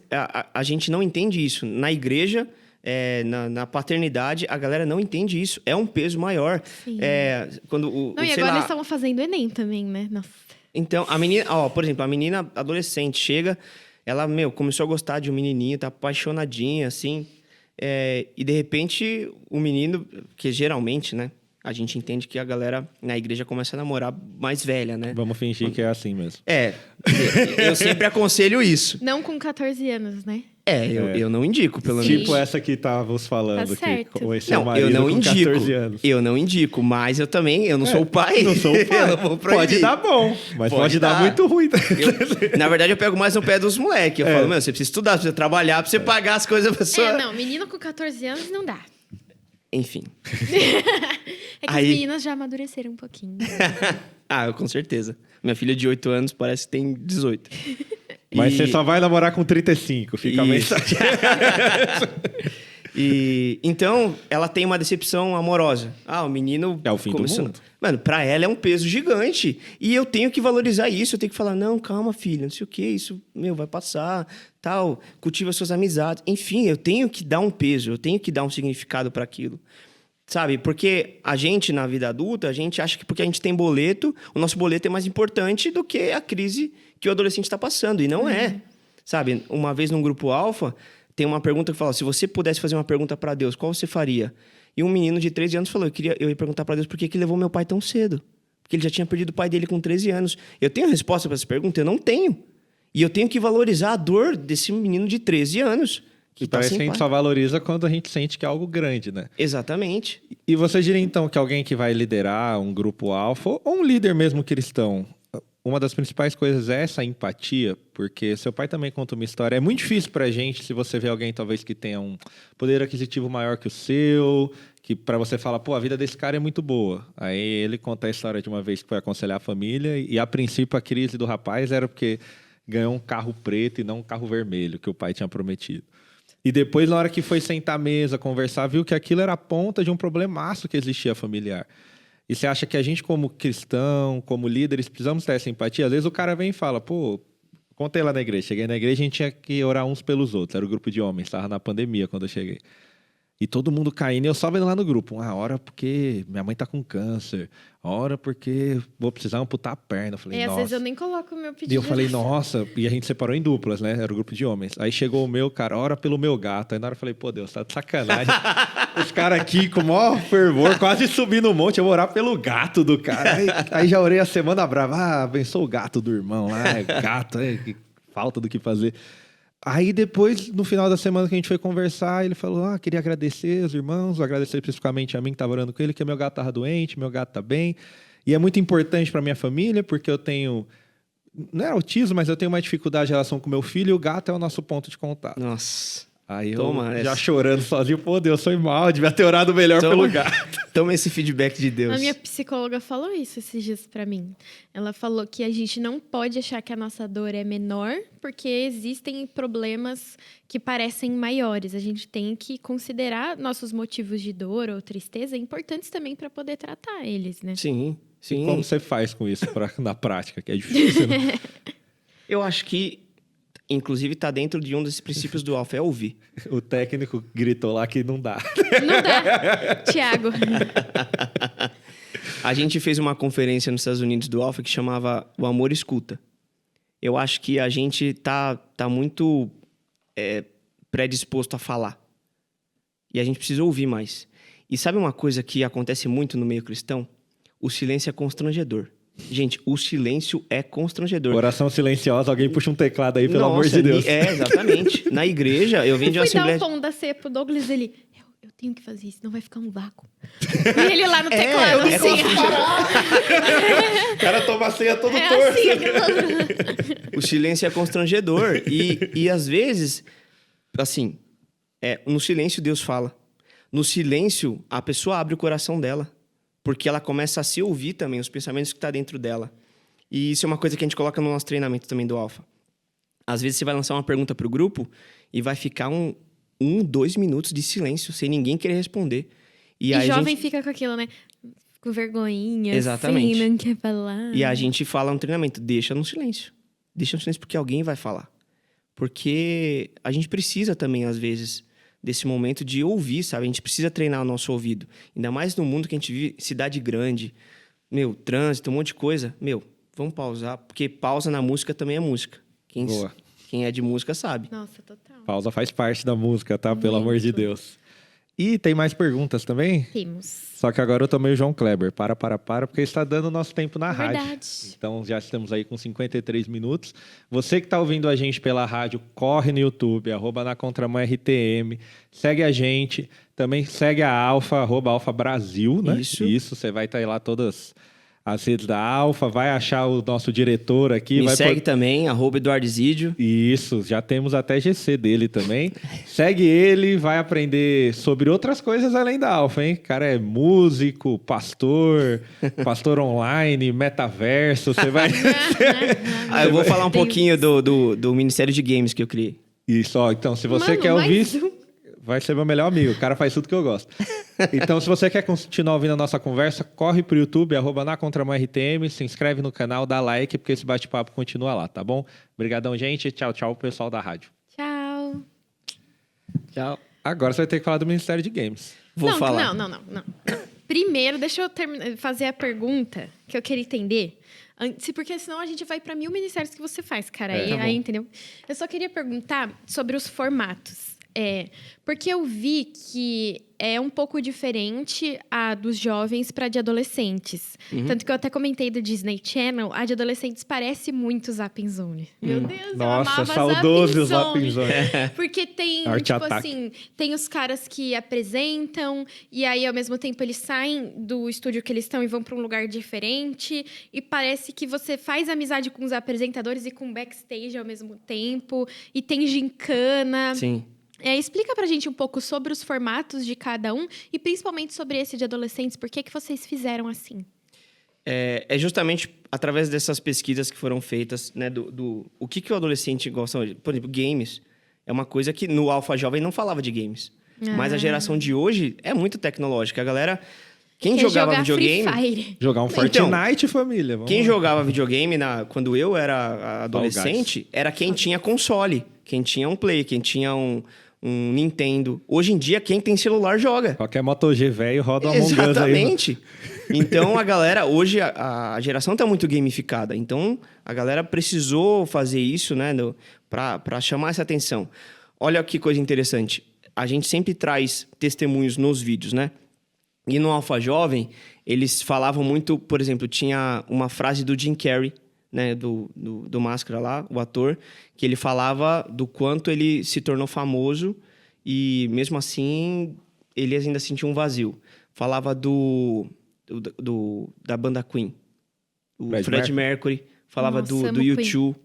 a gente não entende isso. Na igreja, na paternidade, a galera não entende isso. É um peso maior. Sim. Quando Não, e sei agora lá, eles estavam fazendo Enem também, né? Nossa. Então, a menina... por exemplo, a menina adolescente chega... Ela, começou a gostar de um menininho, tá apaixonadinha, assim. E, de repente, o menino... Que geralmente, né? A gente entende que a galera na igreja começa a namorar mais velha, né? Vamos fingir que é assim mesmo. Eu sempre aconselho isso. Não com 14 anos, né? Eu não indico, pelo Sim. menos. Tipo essa que estávamos falando. Tá certo. Que esse é o Não, marido eu não com indico. 14 anos. Eu não indico, mas eu também... Eu não sou o pai. Não sou o pai. Eu não vou proibir. Pode dar bom, mas pode dar dar. muito ruim. Na verdade, eu pego mais no pé dos moleques. Eu falo, você precisa estudar, você precisa trabalhar, pra você pagar as coisas pra sua... Não, menino com 14 anos não dá. Enfim. É que Aí- as meninas já amadureceram um pouquinho. Com certeza. Minha filha de 8 anos parece que tem 18. Mas E- você só vai namorar com 35, fica a Isso. mensagem. Então, ela tem uma decepção amorosa. O menino... É o fim do começou- mundo. Mano, pra ela é um peso gigante. E eu tenho que valorizar isso. Eu tenho que falar, não, calma, filha, não sei o quê. Isso, vai passar, tal. Cultiva suas amizades. Enfim, eu tenho que dar um peso. Eu tenho que dar um significado para aquilo. Sabe? Porque a gente, na vida adulta, a gente acha que porque a gente tem boleto, o nosso boleto é mais importante do que a crise que o adolescente está passando. E não é. Sabe? Uma vez num grupo alfa, tem uma pergunta que fala, se você pudesse fazer uma pergunta para Deus, qual você faria? E um menino de 13 anos falou, eu ia perguntar para Deus por que ele levou meu pai tão cedo. Porque ele já tinha perdido o pai dele com 13 anos. Eu tenho resposta para essa pergunta? Eu não tenho. E eu tenho que valorizar a dor desse menino de 13 anos. E tá parece sem que a gente pai. só valoriza quando a gente sente que é algo grande, né? Exatamente. E você diria, então, que alguém que vai liderar um grupo alfa, ou um líder mesmo cristão, uma das principais coisas é essa empatia, porque seu pai também conta uma história. É muito difícil pra gente, se você vê alguém talvez que tenha um poder aquisitivo maior que o seu, que pra você falar, pô, a vida desse cara é muito boa. Aí ele conta a história de uma vez que foi aconselhar a família, e a princípio a crise do rapaz era porque ganhou um carro preto e não um carro vermelho, que o pai tinha prometido. E depois, na hora que foi sentar à mesa, conversar, viu que aquilo era a ponta de um problemaço que existia familiar. E você acha que a gente, como cristão, como líderes, precisamos ter essa empatia? Às vezes o cara vem e fala, pô, contei lá na igreja. Cheguei na igreja e a gente tinha que orar uns pelos outros. Era o grupo de homens, estava na pandemia quando eu cheguei. E todo mundo caindo, e eu só vendo lá no grupo. Ora porque minha mãe tá com câncer. Ora porque vou precisar amputar a perna. Eu falei, Às nossa. vezes eu nem coloco o meu pedido. E eu falei, nossa. E a gente separou em duplas, né? Era o grupo de homens. Aí chegou o meu, cara, ora pelo meu gato. Aí na hora eu falei, pô, Deus, tá de sacanagem. Os caras aqui com o maior fervor, quase subindo no monte. Eu vou orar pelo gato do cara. Aí já orei a semana brava. Abençoa o gato do irmão lá. Gato, que falta do que fazer. Aí depois, no final da semana que a gente foi conversar, ele falou, queria agradecer os irmãos, agradecer especificamente a mim que estava orando com ele, que meu gato estava doente, meu gato está bem. E é muito importante para minha família, porque eu tenho, não é autismo, mas eu tenho uma dificuldade em relação com meu filho, e o gato é o nosso ponto de contato. Nossa. Aí eu já chorando sozinho, pô, Deus, foi mal, devia ter orado melhor pelo gato. Toma esse feedback de Deus. A minha psicóloga falou isso esses dias pra mim. Ela falou que a gente não pode achar que a nossa dor é menor, porque existem problemas que parecem maiores. A gente tem que considerar nossos motivos de dor ou tristeza importantes também para poder tratar eles, né? Sim, sim. E como você faz com isso na prática, que é difícil, né? Eu acho que inclusive, está dentro de um desses princípios do Alpha, é ouvir. O técnico gritou lá que não dá. Não dá. Tiago. A gente fez uma conferência nos Estados Unidos do Alpha que chamava O Amor Escuta. Eu acho que a gente tá muito predisposto a falar. E a gente precisa ouvir mais. E sabe uma coisa que acontece muito no meio cristão? O silêncio é constrangedor. Gente, o silêncio é constrangedor. Oração silenciosa, alguém puxa um teclado aí, pelo amor de Deus. Exatamente. Na igreja, eu vim de uma assembleia... Eu fui dar o pão da ceia pro Douglas, ele... Eu tenho que fazer isso, não vai ficar um vácuo. E ele lá no teclado, assim... O cara toma a ceia todo torto. Assim, o silêncio é constrangedor. E às vezes, assim, no silêncio Deus fala. No silêncio, a pessoa abre o coração dela. Porque ela começa a se ouvir também, os pensamentos que estão dentro dela. E isso é uma coisa que a gente coloca no nosso treinamento também do Alpha. Às vezes você vai lançar uma pergunta para o grupo e vai ficar 2 minutos de silêncio, sem ninguém querer responder. E aí jovem fica com aquilo, né? Com vergonhinha, exatamente. Assim, não quer falar. E a gente fala no treinamento, deixa no silêncio. Deixa no silêncio porque alguém vai falar. Porque a gente precisa também, às vezes... desse momento de ouvir, sabe? A gente precisa treinar o nosso ouvido. Ainda mais no mundo que a gente vive, cidade grande, trânsito, um monte de coisa. Vamos pausar, porque pausa na música também é música. Quem é de música sabe. Nossa, total. Pausa faz parte da música, tá? Pelo amor de Deus. E tem mais perguntas também? Temos. Só que agora eu tomei o João Kleber. Para, porque está dando o nosso tempo na rádio. Verdade. Então, já estamos aí com 53 minutos. Você que está ouvindo a gente pela rádio, corre no YouTube, @nacontramãoRTM. Segue a gente. Também segue a Alpha, @AlphaBrasil, né? Isso, você vai estar aí lá todas as redes da Alpha, vai achar o nosso diretor aqui. Me segue também, @EduardoZídio. Isso, já temos até GC dele também. Segue ele, vai aprender sobre outras coisas além da Alpha, hein? O cara é músico, pastor online, metaverso, você vai... Eu vou falar um pouquinho do Ministério de Games que eu criei. Isso, então, se você quer ouvir... Vai ser meu melhor amigo. O cara faz tudo que eu gosto. Então, se você quer continuar ouvindo a nossa conversa, corre pro YouTube, @nacontramãoRTM, se inscreve no canal, dá like, porque esse bate-papo continua lá, tá bom? Obrigadão, gente. Tchau, pessoal da rádio. Tchau. Agora você vai ter que falar do Ministério de Games. Vou falar. Não. Primeiro, deixa eu fazer a pergunta que eu queria entender. Porque senão a gente vai para 1000 ministérios que você faz, cara. Aí, entendeu? Eu só queria perguntar sobre os formatos. Porque eu vi que é um pouco diferente a dos jovens para de adolescentes. Tanto que eu até comentei do Disney Channel, a de adolescentes parece muito Zapping Zone. Meu Deus, nossa, eu amava saudoso Zapping Zone. Porque tem, assim, tem os caras que apresentam e aí, ao mesmo tempo, eles saem do estúdio que eles estão e vão para um lugar diferente. E parece que você faz amizade com os apresentadores e com o backstage ao mesmo tempo. E tem gincana. Sim. Explica pra gente um pouco sobre os formatos de cada um e principalmente sobre esse de adolescentes. Por que vocês fizeram assim? É justamente através dessas pesquisas que foram feitas, né, o que o adolescente gosta hoje. Por exemplo, games. É uma coisa que no Alpha Jovem não falava de games. Mas a geração de hoje é muito tecnológica. A galera Quem Quer jogava jogar videogame... Free Fire. Jogar um Então, Fortnite, família. Vamos Quem lá. jogava videogame quando eu era adolescente era quem tinha console, quem tinha um Play, quem tinha um Nintendo. Hoje em dia, quem tem celular joga. Qualquer Moto G velho roda uma Among Us aí. Exatamente. Então, a galera... Hoje, a geração tá muito gamificada. Então, a galera precisou fazer isso, né? Pra chamar essa atenção. Olha que coisa interessante. A gente sempre traz testemunhos nos vídeos, né? E no Alpha Jovem, eles falavam muito... Por exemplo, tinha uma frase do Jim Carrey, né, do Máscara lá, o ator, que ele falava do quanto ele se tornou famoso e, mesmo assim, ele ainda sentia um vazio. Falava da banda Queen, o Fred Mercury. Falava Nossa, do amo U2.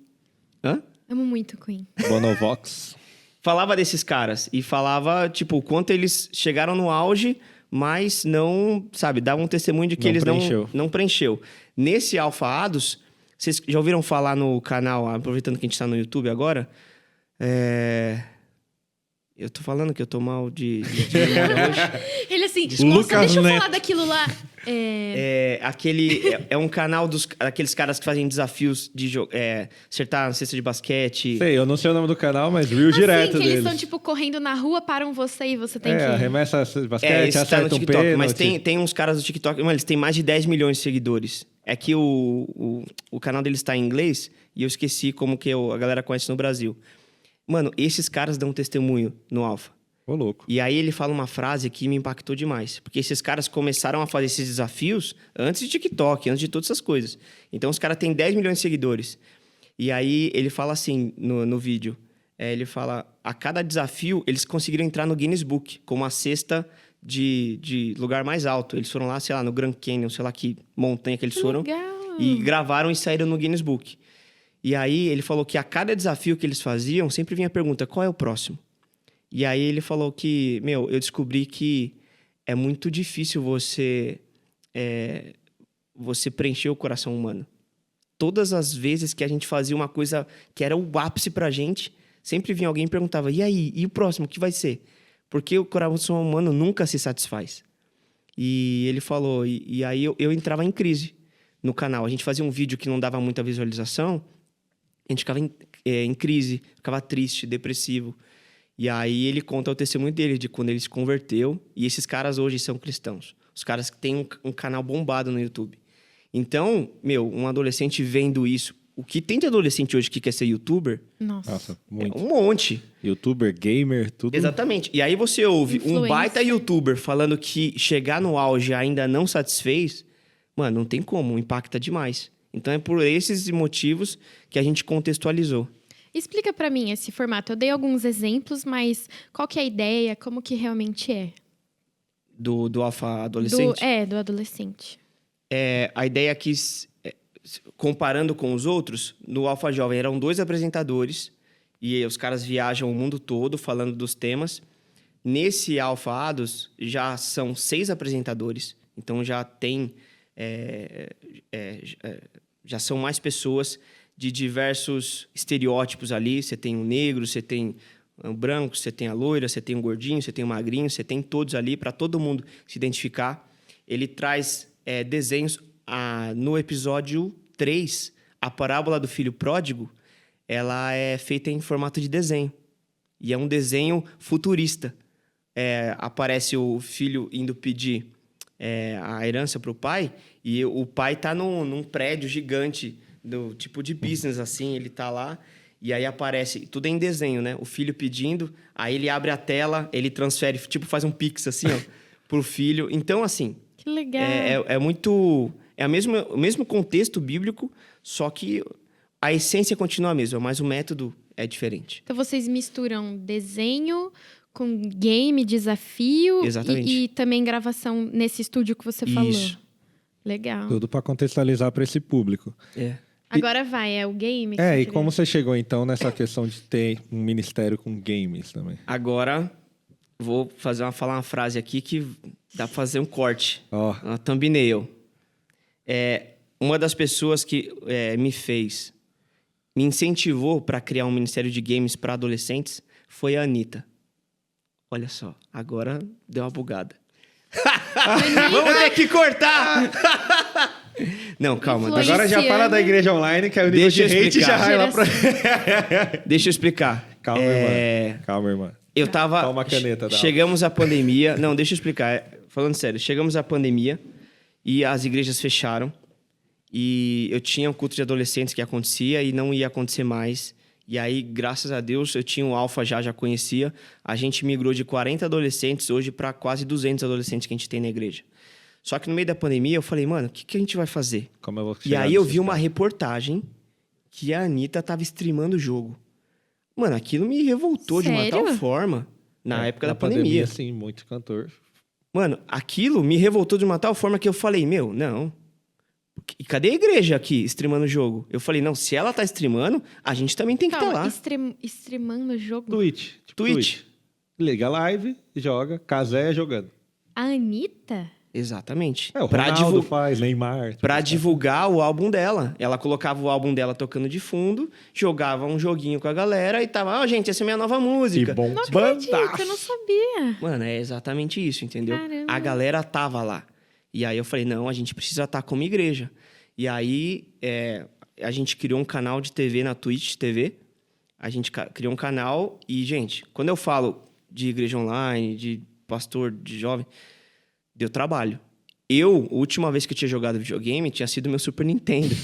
Hã? Amo muito Queen. Bonovox. Falava desses caras e falava, tipo, o quanto eles chegaram no auge, mas não, sabe, dava um testemunho de que eles não preencheu. Nesse Alpha Ados... Vocês já ouviram falar no canal, aproveitando que a gente está no YouTube agora? Eu tô falando que eu tô mal de memória hoje. Ele assim, Lucas nossa, deixa eu Neto. falar daquilo lá. É um canal daqueles caras que fazem desafios de acertar na cesta de basquete. Sei, eu não sei o nome do canal, mas viu direto que eles deles. estão, tipo, correndo na rua, param você e você tem que... arremessa de basquete, Esse tá no acerta um TikTok, pênalti. mas tem uns caras do TikTok, mano, eles têm mais de 10 milhões de seguidores. É que o canal deles tá em inglês e eu esqueci como que a galera conhece no Brasil. Mano, esses caras dão testemunho no Alpha. Ô, louco. E aí ele fala uma frase que me impactou demais. Porque esses caras começaram a fazer esses desafios antes de TikTok, antes de todas essas coisas. Então os caras têm 10 milhões de seguidores. E aí ele fala assim no vídeo. Ele fala, a cada desafio eles conseguiram entrar no Guinness Book, como a cesta de lugar mais alto. Eles foram lá, sei lá, no Grand Canyon, sei lá que montanha que eles foram. Legal. E gravaram e saíram no Guinness Book. E aí ele falou que a cada desafio que eles faziam, sempre vinha a pergunta, qual é o próximo? E aí ele falou que, eu descobri que é muito difícil você preencher o coração humano. Todas as vezes que a gente fazia uma coisa que era o ápice pra gente, sempre vinha alguém e perguntava, e aí? E o próximo, o que vai ser? Porque o coração humano nunca se satisfaz. E ele falou, e aí eu entrava em crise no canal. A gente fazia um vídeo que não dava muita visualização, a gente ficava em crise, ficava triste, depressivo. E aí ele conta o testemunho dele, de quando ele se converteu. E esses caras hoje são cristãos. Os caras que têm um canal bombado no YouTube. Então, um adolescente vendo isso... O que tem de adolescente hoje que quer ser youtuber... Nossa, muito. É um monte. Youtuber, gamer, tudo. Exatamente. E aí você ouve um Influencer. baita youtuber falando que chegar no auge ainda não satisfez... Mano, não tem como, impacta demais. Então é por esses motivos que a gente contextualizou. explica pra mim esse formato. Eu dei alguns exemplos, mas qual que é a ideia? Como que realmente é? Do alfa adolescente? Do adolescente. A ideia é que, comparando com os outros, no Alpha Jovem eram 2 apresentadores e os caras viajam o mundo todo falando dos temas. Nesse Alpha Ados já são 6 apresentadores, então já tem... já são mais pessoas de diversos estereótipos ali. Você tem o negro, você tem o branco, você tem a loira, você tem o gordinho, você tem o magrinho, você tem todos ali para todo mundo se identificar. Ele traz desenhos. No episódio 3, a parábola do filho pródigo, ela é feita em formato de desenho. E é um desenho futurista. Aparece o filho indo pedir a herança para o pai, e o pai tá num prédio gigante, do tipo de business, assim, ele tá lá, e aí aparece, tudo em desenho, né? O filho pedindo, aí ele abre a tela, ele transfere, tipo, faz um pix, assim, ó, pro filho. Então, assim... Que legal. É muito... É o mesmo contexto bíblico, só que a essência continua a mesma, mas o método é diferente. Então, vocês misturam desenho com game, desafio... Exatamente. E também gravação nesse estúdio que você falou. Isso. Legal. Tudo para contextualizar para esse público. Agora é o game que E você como você chegou, então, nessa questão de ter um ministério com games também? Agora, vou falar uma frase aqui que dá pra fazer um corte. Ó. Uma thumbnail. Uma das pessoas que me incentivou para criar um ministério de games para adolescentes foi a Anitta. Olha só, agora deu uma bugada. Vamos ter que cortar! Não, calma. Influenciando. Agora já fala da igreja online, que é o nível Deixa de eu hate explicar. já vai lá pra... Deixa eu explicar. Calma, irmã. Calma, irmã. Eu tava... Calma a caneta, chegamos à pandemia... Não, deixa eu explicar. Falando sério, chegamos à pandemia e as igrejas fecharam. E eu tinha um culto de adolescentes que acontecia e não ia acontecer mais. E aí, graças a Deus, eu tinha o Alpha já conhecia. A gente migrou de 40 adolescentes hoje para quase 200 adolescentes que a gente tem na igreja. Só que no meio da pandemia, eu falei, mano, o que a gente vai fazer? Como eu vou E aí eu vi uma reportagem que a Anitta tava streamando o jogo. Mano, aquilo me revoltou de uma tal Sério? forma na época da pandemia. Sim, muito cantor. Mano, aquilo me revoltou de uma tal forma que eu falei, meu, não. E cadê a igreja aqui streamando o jogo? Eu falei, não, se ela tá streamando, a gente também tem que estar lá. Streamando o jogo? Twitch. Tipo Twitch. Liga a live, joga, Casé jogando. A Anitta? Exatamente. O Ronaldo faz, Neymar. Pra divulgar o álbum dela. Ela colocava o álbum dela tocando de fundo, jogava um joguinho com a galera e tava, gente, essa é minha nova música. Que bom. Não acredito, eu não sabia. Mano, é exatamente isso, entendeu? Caramba. A galera tava lá. E aí eu falei, não, a gente precisa estar como igreja. E aí a gente criou um canal de TV na Twitch TV. A gente criou um canal e, gente, quando eu falo de igreja online, de pastor, de jovem, deu trabalho. A última vez que eu tinha jogado videogame, tinha sido meu Super Nintendo.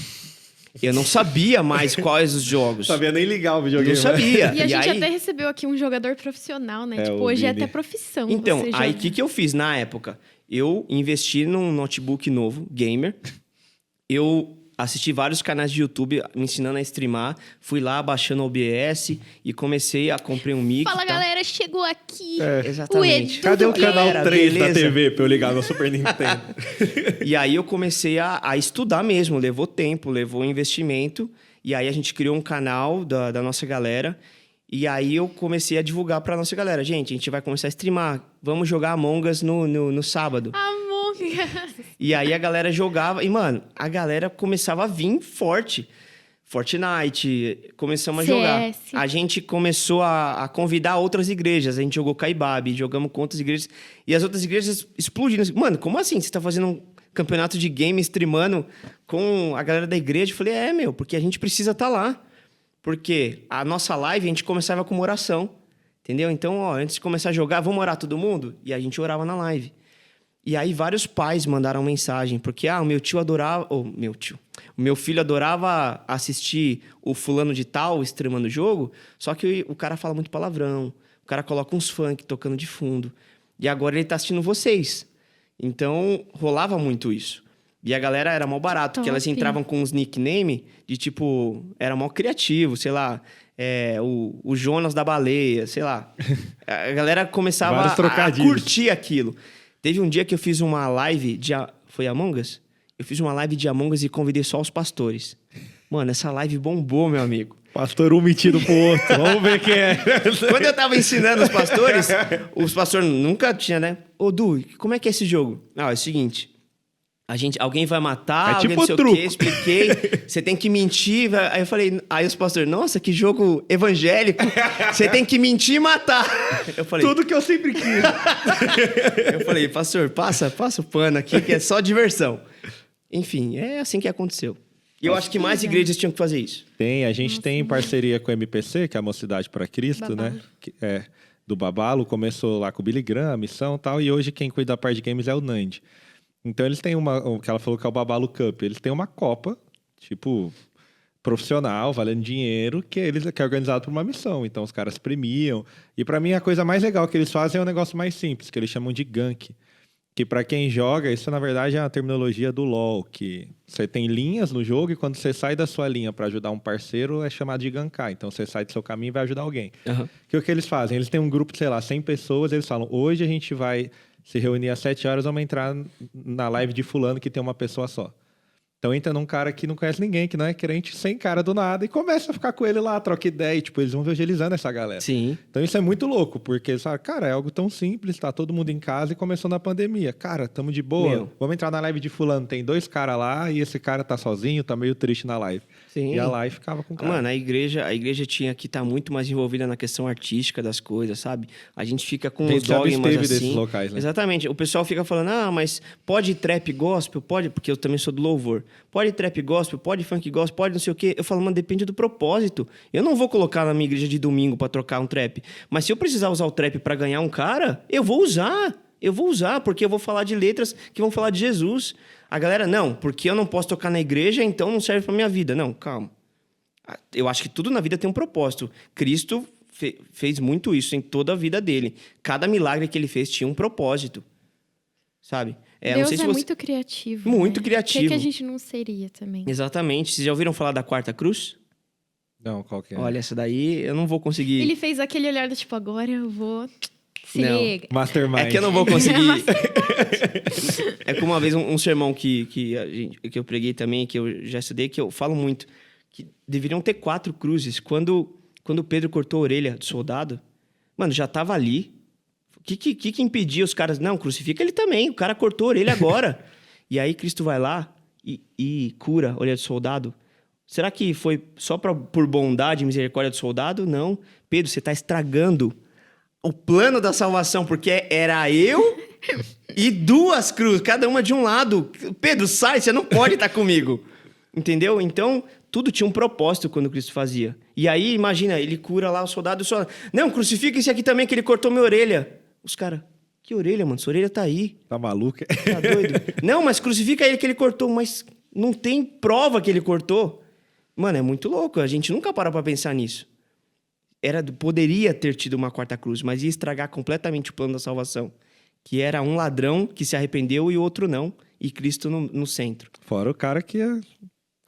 Eu não sabia mais quais os jogos. Não sabia nem ligar o videogame. Não sabia. E a gente aí... até recebeu aqui um jogador profissional, né? o Hoje é Vini. até profissão. Então, você aí o jogar. que eu fiz na época? Eu investi num notebook novo, gamer. Eu assisti vários canais de YouTube me ensinando a streamar. Fui lá baixando o OBS e comecei a comprei um mic. Fala, tá? galera, chegou aqui. Exatamente. O Edu Cadê o Guerra. canal 3 da beleza? TV pra eu ligar no Super Nintendo? E aí eu comecei a estudar mesmo. Levou tempo, levou investimento. E aí a gente criou um canal da nossa galera. E aí eu comecei a divulgar pra nossa galera. Gente, a gente vai começar a streamar. Vamos jogar Among Us no sábado. Among Us. E aí a galera jogava. E, mano, a galera começava a vir forte. Fortnite, começamos a jogar. CS. A gente começou a convidar outras igrejas. A gente jogou Caibabe, jogamos com outras igrejas. E as outras igrejas explodiram. Mano, como assim? Você tá fazendo um campeonato de game streamando com a galera da igreja? Eu falei, porque a gente precisa estar lá. Porque a nossa live, a gente começava com uma oração. Entendeu? Então, antes de começar a jogar, vamos orar todo mundo? E a gente orava na live. E aí vários pais mandaram mensagem, porque o meu tio adorava, o meu filho adorava assistir o fulano de tal streamando o jogo, só que o cara fala muito palavrão, o cara coloca uns funk tocando de fundo, e agora ele tá assistindo vocês. Então, rolava muito isso. E a galera era mó barato, porque elas entravam com uns nickname de tipo, era mó criativo, sei lá, o Jonas da Baleia, sei lá. A galera começava a curtir aquilo. Teve um dia que eu fiz uma live foi Among Us? Eu fiz uma live de Among Us e convidei só os pastores. Mano, essa live bombou, meu amigo. Pastor um metido pro outro. Vamos ver quem é. Quando eu tava ensinando os pastores nunca tinha, né? Ô, Du, como é que é esse jogo? É o seguinte... Alguém vai matar, alguém tipo não sei truco. o quê, expliquei. Você tem que mentir. Aí eu falei, aí os pastores, nossa, que jogo evangélico. Você tem que mentir e matar. Eu falei, Tudo que eu sempre quis. eu falei, pastor, passa o pano aqui, que é só diversão. Enfim, é assim que aconteceu. E eu acho que mais igrejas tinham que fazer isso. A gente tem parceria com o MPC, que é a Mocidade para Cristo, Babalo. né? Do Babalo, começou lá com o Billy Graham, a missão e tal, e hoje quem cuida da parte de games é o Nandi. Então eles têm o que ela falou que é o Babalo Cup. Eles têm uma Copa, tipo, profissional, valendo dinheiro, que é organizado por uma missão. Então os caras premiam. E pra mim a coisa mais legal que eles fazem é um negócio mais simples, que eles chamam de gank. Que pra quem joga, isso na verdade é a terminologia do LoL, que você tem linhas no jogo e quando você sai da sua linha pra ajudar um parceiro é chamado de gankar. Então você sai do seu caminho e vai ajudar alguém. Uhum. Que o que eles fazem? Eles têm um grupo de, 100 pessoas, eles falam, hoje a gente vai se reunir às 7 horas, vamos entrar na live de fulano que tem uma pessoa só. Então entra num cara que não conhece ninguém, que não é crente, sem cara do nada, e começa a ficar com ele lá, troca ideia, e, tipo, eles vão evangelizando essa galera. Sim. Então isso é muito louco, porque eles falam, cara, é algo tão simples, tá todo mundo em casa e começou na pandemia. Cara, tamo de boa, Meu. vamos entrar na live de fulano, tem 2 caras lá, e esse cara tá sozinho, tá meio triste na live. Sim. E a live ficava com o cara. Mano, a igreja tinha que estar muito mais envolvida na questão artística das coisas, sabe? A gente fica com A gente os se dogmas absteve assim. desses locais, né? Exatamente. O pessoal fica falando, mas pode trap gospel? Pode, porque eu também sou do louvor. Pode trap gospel? Pode funk gospel? Pode não sei o quê. Eu falo, mano, depende do propósito. Eu não vou colocar na minha igreja de domingo pra trocar um trap. Mas se eu precisar usar o trap pra ganhar um cara, eu vou usar. Eu vou usar, porque eu vou falar de letras que vão falar de Jesus. A galera, não, porque eu não posso tocar na igreja, então não serve pra minha vida. Não, calma. Eu acho que tudo na vida tem um propósito. Cristo fez muito isso em toda a vida dele. Cada milagre que ele fez tinha um propósito. Sabe? Deus não sei se muito criativo. Muito né? criativo. O que a gente não seria também? Exatamente. Vocês já ouviram falar da quarta cruz? Não, qual que é? Olha, essa daí eu não vou conseguir... Ele fez aquele olhar do tipo, agora eu vou... Se Não. liga. Mastermind. É que eu não vou conseguir... É como uma vez um sermão que eu preguei também, que eu já estudei, que eu falo muito, que deveriam ter 4 cruzes. Quando Pedro cortou a orelha do soldado, mano, já tava ali. O que impedia os caras? Não, crucifica ele também. O cara cortou a orelha agora. E aí Cristo vai lá e cura a orelha do soldado. Será que foi só por bondade e misericórdia do soldado? Não. Pedro, você está estragando o plano da salvação, porque era eu e 2 cruzes, cada uma de um lado. Pedro, sai, você não pode estar comigo. Entendeu? Então, tudo tinha um propósito quando Cristo fazia. E aí, imagina, ele cura lá o soldado. Não, crucifica esse aqui também, que ele cortou minha orelha. Os caras, que orelha, mano? Sua orelha tá aí. Tá maluco? Tá doido? Não, mas crucifica ele que ele cortou. Mas não tem prova que ele cortou. Mano, é muito louco. A gente nunca para pra pensar nisso. Poderia ter tido uma quarta cruz, mas ia estragar completamente o plano da salvação. Que era um ladrão que se arrependeu e o outro não. E Cristo no centro. Fora o cara que ia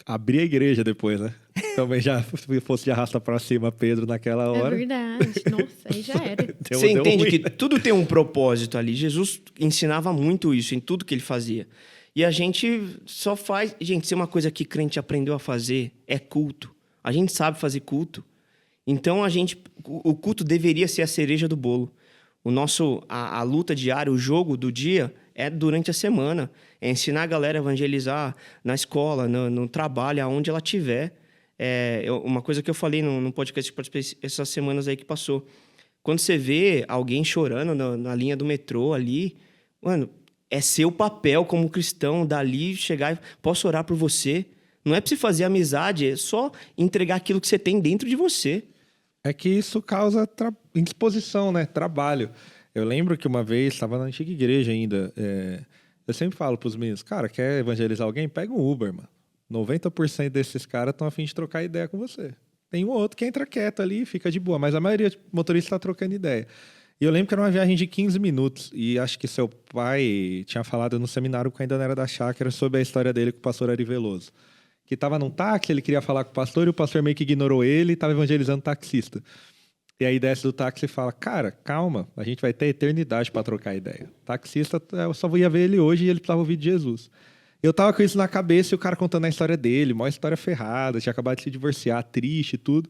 abrir a igreja depois, né? Também já fosse de arrasta pra cima Pedro naquela hora. É verdade. Nossa, aí já era. Você entende ruim, que né? tudo tem um propósito ali. Jesus ensinava muito isso em tudo que ele fazia. E a gente só faz... Gente, se é uma coisa que crente aprendeu a fazer, é culto. A gente sabe fazer culto. Então, o culto deveria ser a cereja do bolo. A luta diária, o jogo do dia é durante a semana. É ensinar a galera a evangelizar na escola, no trabalho, aonde ela estiver. Uma coisa que eu falei no podcast que participei essas semanas aí que passou. Quando você vê alguém chorando na linha do metrô ali, mano, é seu papel como cristão dali chegar e posso orar por você. Não é pra você fazer amizade, é só entregar aquilo que você tem dentro de você. É que isso causa indisposição, né? Trabalho. Eu lembro que uma vez, estava na antiga igreja ainda, eu sempre falo pros meninos, cara, quer evangelizar alguém? Pega um Uber, mano. 90% desses caras estão a fim de trocar ideia com você. Tem um outro que entra quieto ali e fica de boa, mas a maioria do motorista está trocando ideia. E eu lembro que era uma viagem de 15 minutos, e acho que seu pai tinha falado no seminário, que ainda não era da chácara, sobre a história dele com o pastor Ari Veloso. Que estava num táxi, ele queria falar com o pastor, e o pastor meio que ignorou ele e estava evangelizando o taxista. E aí desce do táxi e fala, cara, calma, a gente vai ter eternidade para trocar ideia. O taxista, eu só ia ver ele hoje e ele precisava ouvir de Jesus. Eu tava com isso na cabeça e o cara contando a história dele, uma história ferrada, tinha acabado de se divorciar, triste e tudo.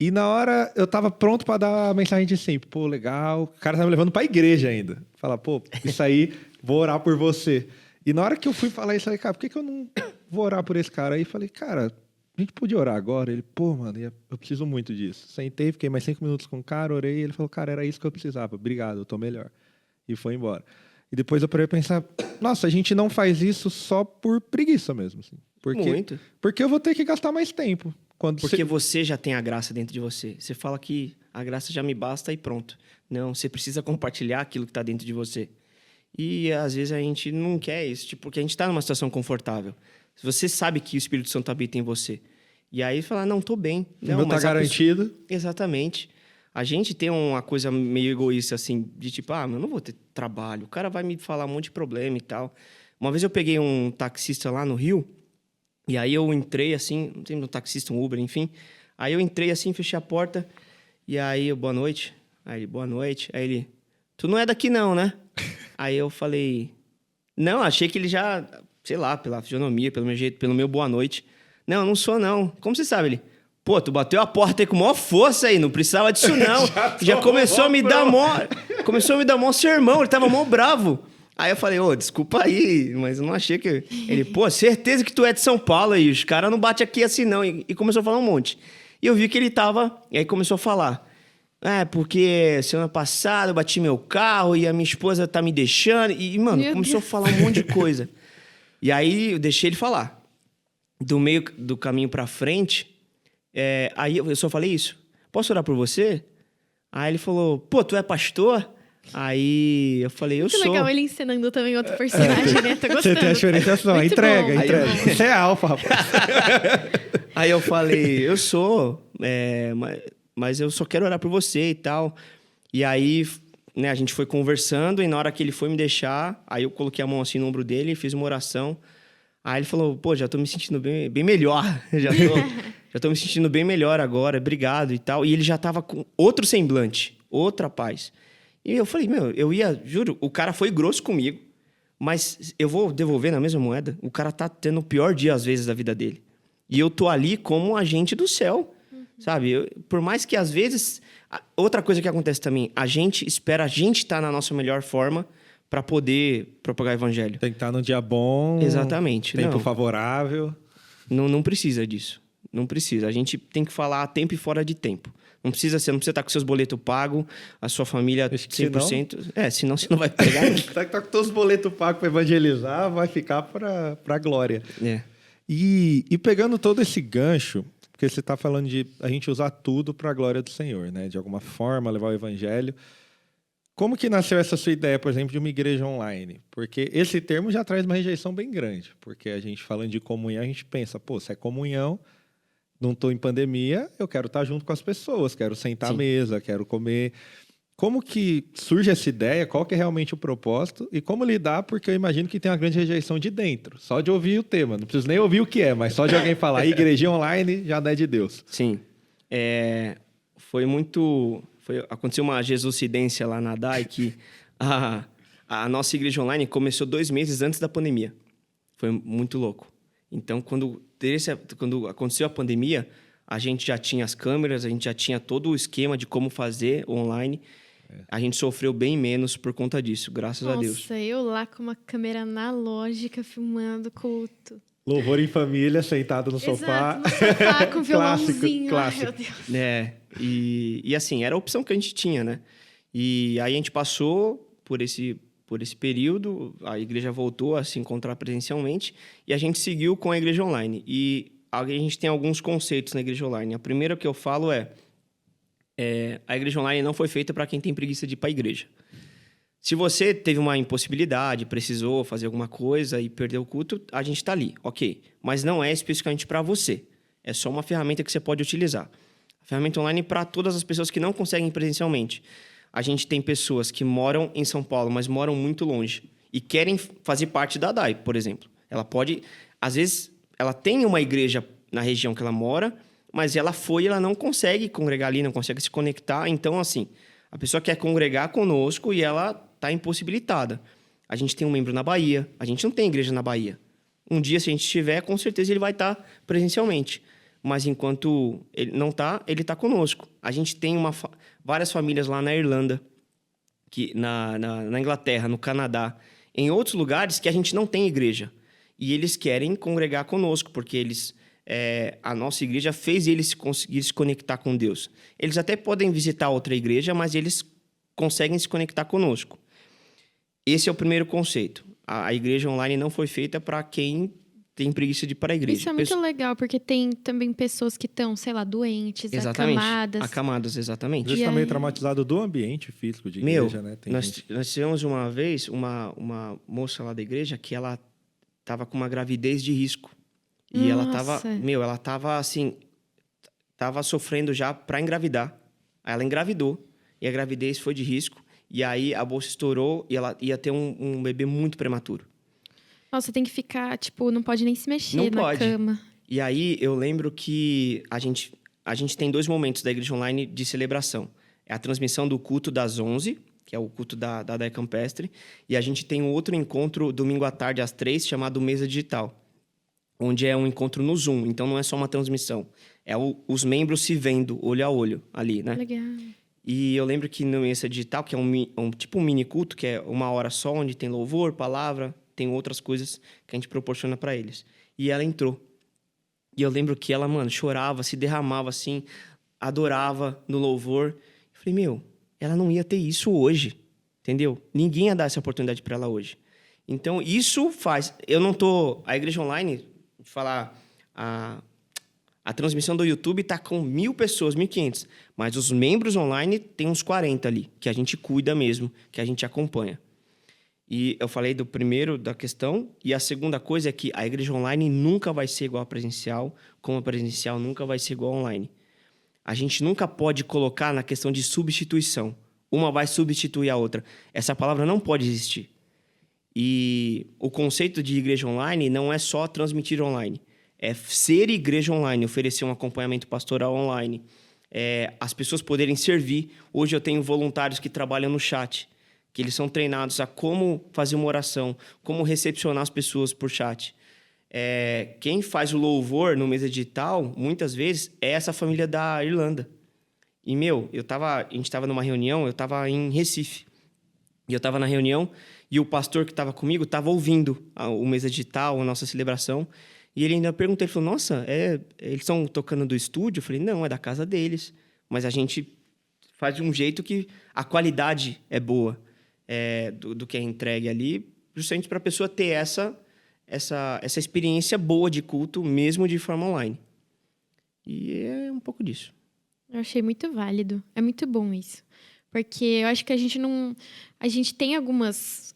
E na hora eu tava pronto para dar a mensagem de sempre, pô, legal. O cara tava me levando pra igreja ainda. Falar, pô, isso aí, vou orar por você. E na hora que eu fui falar isso, eu falei, cara, por que eu não vou orar por esse cara? Aí falei, cara, a gente podia orar agora? Ele, pô, mano, eu preciso muito disso. Sentei, fiquei mais 5 minutos com o cara, orei, e ele falou, cara, era isso que eu precisava. Obrigado, eu tô melhor. E foi embora. E depois eu parei a pensar, nossa, a gente não faz isso só por preguiça mesmo. Assim. Muito. Porque eu vou ter que gastar mais tempo. Porque você já tem a graça dentro de você. Você fala que a graça já me basta e pronto. Não, você precisa compartilhar aquilo que está dentro de você. E às vezes a gente não quer isso, porque a gente está numa situação confortável. Você sabe que o Espírito Santo habita em você. E aí fala, não, tô bem. Não, o meu tá garantido. Pessoa... Exatamente. A gente tem uma coisa meio egoísta, assim, de tipo, eu não vou ter trabalho. O cara vai me falar um monte de problema e tal. Uma vez eu peguei um taxista lá no Rio, e aí eu entrei assim, não sei, um taxista, um Uber, enfim. Aí eu entrei assim, fechei a porta, e aí eu, boa noite. Aí ele, boa noite. Aí ele, tu não é daqui não, né? Aí eu falei, não, achei que ele já sei lá, pela fisionomia, pelo meu jeito, pelo meu boa noite. Não, eu não sou, não. Como você sabe? Ele, pô, tu bateu a porta aí com maior força aí, não precisava disso, não. Já começou a me dar mó sermão, ele tava mó bravo. Aí eu falei, desculpa aí, mas eu não achei que... Ele, pô, certeza que tu é de São Paulo aí, os caras não batem aqui assim, não. E começou a falar um monte. E eu vi que ele tava... E aí começou a falar. Porque semana passada eu bati meu carro e a minha esposa tá me deixando. E, mano, começou a falar um monte de coisa. E aí eu deixei ele falar. Do meio do caminho pra frente, aí eu só falei isso. Posso orar por você? Aí ele falou, pô, tu é pastor? Aí eu falei, eu sou. Que legal ele ensinando também outro personagem, né? Tô gostando. Você tem a diferenciação. Muito Entrega. bom. Você é alfa, rapaz. Aí eu falei, eu sou, mas eu só quero orar por você e tal. E aí, né, a gente foi conversando e na hora que ele foi me deixar, aí eu coloquei a mão assim no ombro dele e fiz uma oração. Aí ele falou, pô, já tô me sentindo bem melhor. Já tô me sentindo bem melhor agora, obrigado e tal. E ele já tava com outro semblante, outra paz. E eu falei, juro, o cara foi grosso comigo, mas eu vou devolver na mesma moeda. O cara tá tendo o pior dia, às vezes, da vida dele. E eu tô ali como agente do céu, sabe? Por mais que, às vezes... Outra coisa que acontece também, a gente espera a gente estar na nossa melhor forma para poder propagar o evangelho. Tem que estar num dia bom. Exatamente. Tempo favorável. Não precisa disso. Não precisa. A gente tem que falar a tempo e fora de tempo. Você não precisa estar com seus boletos pagos, a sua família 100%. Senão você não vai pegar. Tá com todos os boletos pagos para evangelizar, vai ficar para glória. E pegando todo esse gancho, porque você está falando de a gente usar tudo para a glória do Senhor, né? De alguma forma, levar o evangelho. Como que nasceu essa sua ideia, por exemplo, de uma igreja online? Porque esse termo já traz uma rejeição bem grande. Porque a gente falando de comunhão, a gente pensa, pô, se é comunhão, não estou em pandemia, eu quero estar junto com as pessoas, quero sentar à mesa, quero comer. Como que surge essa ideia? Qual que é realmente o propósito? E como lidar? Porque eu imagino que tem uma grande rejeição de dentro. Só de ouvir o tema. Não preciso nem ouvir o que é, mas só de alguém falar igreja online já não é de Deus. Sim. Aconteceu uma jesucidência lá na DAI que a nossa igreja online começou 2 meses antes da pandemia. Foi muito louco. Então, quando aconteceu a pandemia, a gente já tinha as câmeras, a gente já tinha todo o esquema de como fazer online. A gente sofreu bem menos por conta disso, graças a Deus. Nossa, eu lá com uma câmera analógica filmando culto. Louvor em família, sentado no sofá. No sofá com violãozinho. Clássico. Ai, meu Deus. E assim, era a opção que a gente tinha, né? E aí a gente passou por esse período, a igreja voltou a se encontrar presencialmente e a gente seguiu com a igreja online. E a gente tem alguns conceitos na igreja online. A primeira que eu falo a igreja online não foi feita para quem tem preguiça de ir para a igreja. Se você teve uma impossibilidade, precisou fazer alguma coisa e perdeu o culto, a gente está ali, ok. Mas não é especificamente para você. É só uma ferramenta que você pode utilizar. A ferramenta online é para todas as pessoas que não conseguem ir presencialmente. A gente tem pessoas que moram em São Paulo, mas moram muito longe e querem fazer parte da DAI, por exemplo. Ela pode... Às vezes, ela tem uma igreja na região que ela mora, mas ela não consegue congregar ali, não consegue se conectar. Então, assim, a pessoa quer congregar conosco e ela está impossibilitada. A gente tem um membro na Bahia, a gente não tem igreja na Bahia. Um dia, se a gente tiver, com certeza ele vai estar presencialmente. Mas enquanto ele não está, ele está conosco. A gente tem várias famílias lá na Irlanda, na Inglaterra, no Canadá, em outros lugares que a gente não tem igreja. E eles querem congregar conosco, porque a nossa igreja fez eles conseguirem se conectar com Deus. Eles até podem visitar outra igreja, mas eles conseguem se conectar conosco. Esse é o primeiro conceito. A igreja online não foi feita para quem tem preguiça de ir para a igreja. Isso é muito legal, porque tem também pessoas que estão, sei lá, doentes, acamadas. Acamadas, exatamente. Às vezes está meio traumatizado do ambiente físico de igreja, né? Nós tivemos uma vez uma moça lá da igreja que ela estava com uma gravidez de risco. E ela estava assim, estava sofrendo já para engravidar. Aí ela engravidou e a gravidez foi de risco. E aí a bolsa estourou e ela ia ter um bebê muito prematuro. Nossa, tem que ficar, não pode nem se mexer Não na pode. cama. E aí eu lembro que a gente tem 2 momentos da igreja online de celebração. É a transmissão do culto das 11, que é o culto da Dai Campestre. E a gente tem um outro encontro domingo à tarde, às 3, chamado Mesa Digital, onde é um encontro no Zoom. Então, não é só uma transmissão. É os membros se vendo olho a olho ali, né? Legal. E eu lembro que no Mesa Digital, que é tipo um mini culto, que é 1 hora só, onde tem louvor, palavra, tem outras coisas que a gente proporciona para eles. E ela entrou. E eu lembro que ela, mano, chorava, se derramava assim, adorava no louvor. Eu falei, meu, ela não ia ter isso hoje, entendeu? Ninguém ia dar essa oportunidade para ela hoje. Então, isso faz... Eu não tô... A Igreja Online, de falar... A transmissão do YouTube tá com 1.000 pessoas, 1.500. Mas os membros online tem uns 40 ali, que a gente cuida mesmo, que a gente acompanha. E eu falei do primeiro, da questão. E a segunda coisa é que a Igreja Online nunca vai ser igual a presencial, como a presencial nunca vai ser igual a online. A gente nunca pode colocar na questão de substituição. Uma vai substituir a outra. Essa palavra não pode existir. E o conceito de igreja online não é só transmitir online. É ser igreja online, oferecer um acompanhamento pastoral online. As pessoas poderem servir. Hoje eu tenho voluntários que trabalham no chat, que eles são treinados a como fazer uma oração, como recepcionar as pessoas por chat. Quem faz o louvor no Mesa Digital, muitas vezes, é essa família da Irlanda. E, a gente estava numa reunião, eu estava em Recife. E eu estava na reunião e o pastor que estava comigo estava ouvindo o Mesa Digital, a nossa celebração. E ele ainda perguntou, ele falou, nossa, eles estão tocando do estúdio? Eu falei, não, é da casa deles. Mas a gente faz de um jeito que a qualidade é boa do que é entregue ali, justamente para a pessoa ter essa experiência boa de culto, mesmo de forma online. E é um pouco disso. Eu achei muito válido. É muito bom isso. Porque eu acho que a gente tem algumas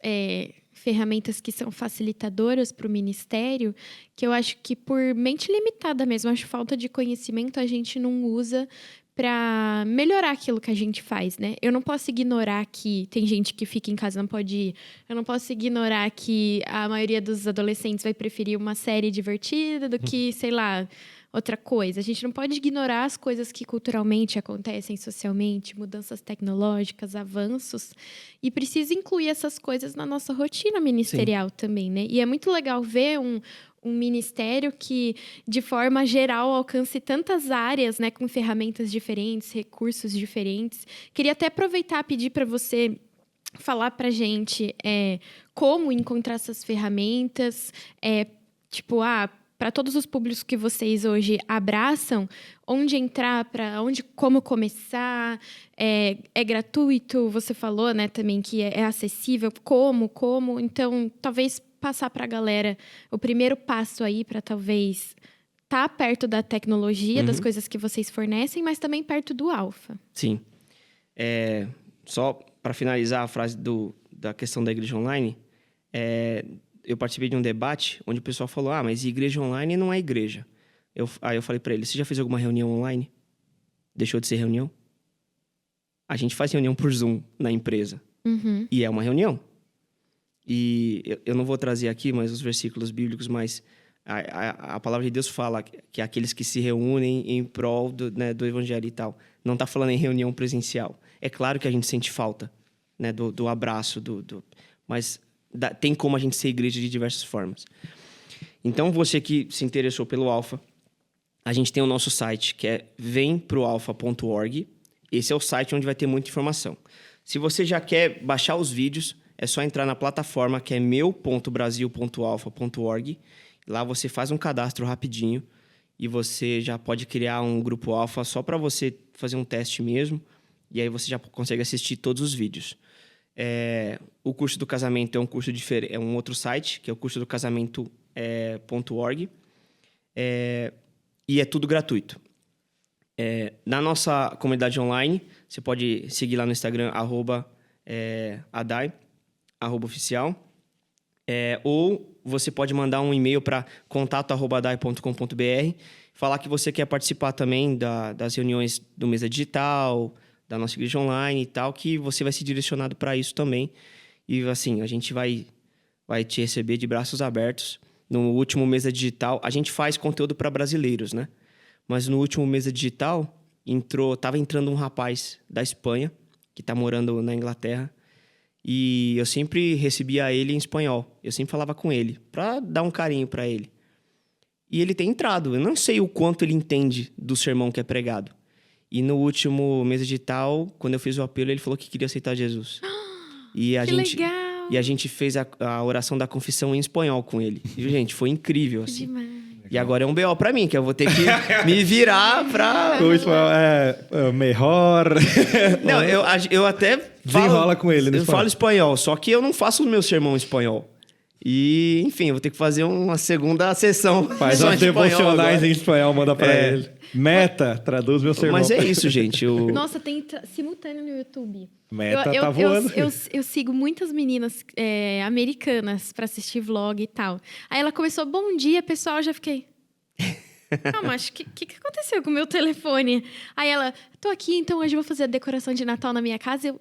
ferramentas que são facilitadoras para o ministério, que eu acho que por mente limitada mesmo, acho falta de conhecimento, a gente não usa para melhorar aquilo que a gente faz, né? Eu não posso ignorar que tem gente que fica em casa e não pode ir. Eu não posso ignorar que a maioria dos adolescentes vai preferir uma série divertida do que, sei lá, outra coisa. A gente não pode ignorar as coisas que culturalmente acontecem, socialmente, mudanças tecnológicas, avanços, e precisa incluir essas coisas na nossa rotina ministerial também, né? E é muito legal ver um ministério que, de forma geral, alcance tantas áreas, né, com ferramentas diferentes, recursos diferentes. Queria até aproveitar e pedir para você falar para a gente como encontrar essas ferramentas, para todos os públicos que vocês hoje abraçam, onde entrar, como começar, é gratuito, você falou, né, também que é acessível, como, então, talvez passar para a galera o primeiro passo aí para talvez estar perto da tecnologia, das coisas que vocês fornecem, mas também perto do Alpha. Sim. Só para finalizar a frase da questão da igreja online, eu participei de um debate onde o pessoal falou, mas igreja online não é igreja. Aí eu falei para ele, você já fez alguma reunião online? Deixou de ser reunião? A gente faz reunião por Zoom na empresa. Uhum. E é uma reunião. E eu não vou trazer aqui mais os versículos bíblicos, mas a palavra de Deus fala que aqueles que se reúnem em prol do evangelho e tal. Não está falando em reunião presencial. É claro que a gente sente falta, né, do abraço, mas tem como a gente ser igreja de diversas formas. Então, você que se interessou pelo Alpha, a gente tem o nosso site, que é vemproalpha.org. Esse é o site onde vai ter muita informação. Se você já quer baixar os vídeos, é só entrar na plataforma, que é meu.brasil.alpha.org. Lá você faz um cadastro rapidinho e você já pode criar um grupo Alpha só para você fazer um teste mesmo. E aí você já consegue assistir todos os vídeos. O curso do casamento é um curso diferente, é um outro site, que é o curso do casamento.org. E é tudo gratuito. Na nossa comunidade online, você pode seguir lá no Instagram, @adai, @oficial. Ou você pode mandar um e-mail para contato@adai.com.br, falar que você quer participar também das reuniões do Mesa Digital, da nossa igreja online e tal, que você vai ser direcionado para isso também. E assim, a gente vai te receber de braços abertos. No último Mesa Digital, a gente faz conteúdo para brasileiros, né? Mas no último Mesa Digital, estava entrando um rapaz da Espanha, que está morando na Inglaterra, E eu sempre recebia ele em espanhol. Eu sempre falava com ele, pra dar um carinho pra ele. E ele tem entrado. Eu não sei o quanto ele entende do sermão que é pregado. E no último mês edital, quando eu fiz o apelo, ele falou que queria aceitar Jesus. E a Que gente, legal! e a gente fez a oração da confissão em espanhol com ele. E, gente, foi incrível, Que assim. demais. E agora é um BO pra mim, que eu vou ter que me virar pra... O espanhol é melhor. Não, eu até falo... Desenrola com ele no Eu espanhol. falo espanhol, só que eu não faço o meu sermão em espanhol. E, enfim, eu vou ter que fazer uma segunda sessão. Faz só as em espanhol devocionais agora. em espanhol, manda pra ele. Meta, traduz meu sermão. Mas é isso, gente. Nossa, tem simultâneo no YouTube. Meta tá voando. Eu sigo muitas meninas americanas pra assistir vlog e tal. Aí ela começou, bom dia, pessoal. Eu já fiquei... Calma, acho que aconteceu com o meu telefone? Aí ela, tô aqui, então hoje eu vou fazer a decoração de Natal na minha casa.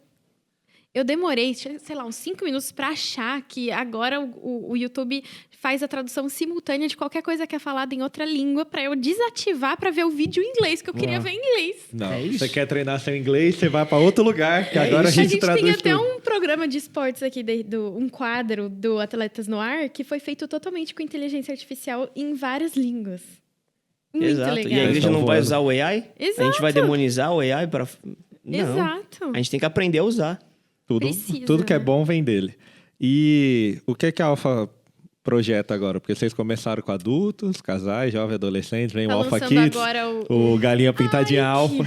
Eu demorei, sei lá, uns 5 minutos pra achar que agora o YouTube faz a tradução simultânea de qualquer coisa que é falada em outra língua pra eu desativar pra ver o vídeo em inglês, que eu queria ver em inglês. Não, É isso. você quer treinar seu inglês, você vai pra outro lugar, que agora isso. a A gente gente traduz tem até tudo. um programa de esportes aqui, um quadro do Atletas no Ar, que foi feito totalmente com inteligência artificial em várias línguas. Muito Exato. legal. E a igreja não Estão vai voando. usar o AI? Exato. A gente vai demonizar o AI para... Não. Exato. A gente tem que aprender a usar. Precisa, Tudo que é né? bom vem dele. E o que a Alpha projeta agora? Porque vocês começaram com adultos, casais, jovens, adolescentes, vem Tá o Alpha lançando Kids, agora o Galinha Pintadinha Ai, Alpha.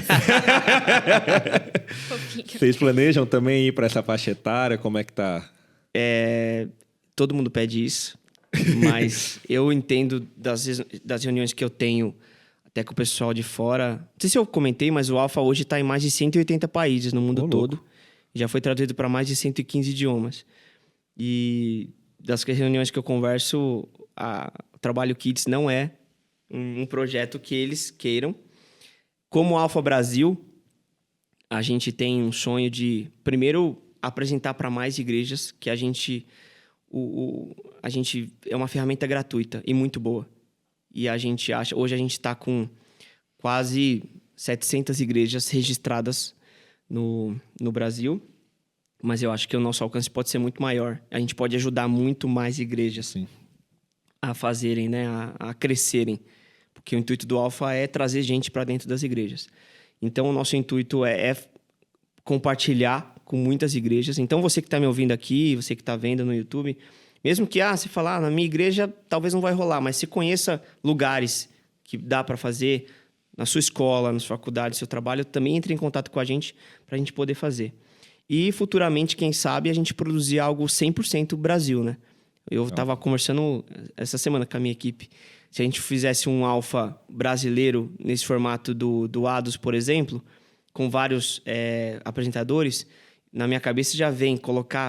Fofinho. Vocês planejam também ir para essa faixa etária? Como é que tá? Todo mundo pede isso. Mas eu entendo das reuniões que eu tenho até com o pessoal de fora. Não sei se eu comentei, mas o Alpha hoje está em mais de 180 países no mundo Ô, todo. louco. Já foi traduzido para mais de 115 idiomas. E das reuniões que eu converso, o Trabalho Kids não é um projeto que eles queiram. Como Alpha Brasil, a gente tem um sonho de, primeiro, apresentar para mais igrejas que a gente é uma ferramenta gratuita e muito boa. E a gente acha... Hoje a gente está com quase 700 igrejas registradas no Brasil, mas eu acho que o nosso alcance pode ser muito maior. A gente pode ajudar muito mais igrejas a fazerem, né, a crescerem. Porque o intuito do Alpha é trazer gente para dentro das igrejas. Então, o nosso intuito é compartilhar com muitas igrejas. Então, você que está me ouvindo aqui, você que está vendo no YouTube, mesmo que você falar, na minha igreja talvez não vai rolar, mas se conheça lugares que dá para fazer na sua escola, na sua faculdade, no seu trabalho, também entre em contato com a gente para a gente poder fazer. E futuramente, quem sabe, a gente produzir algo 100% Brasil, né? Eu estava conversando essa semana com a minha equipe. Se a gente fizesse um Alpha brasileiro nesse formato do Ados, por exemplo, com vários apresentadores, na minha cabeça já vem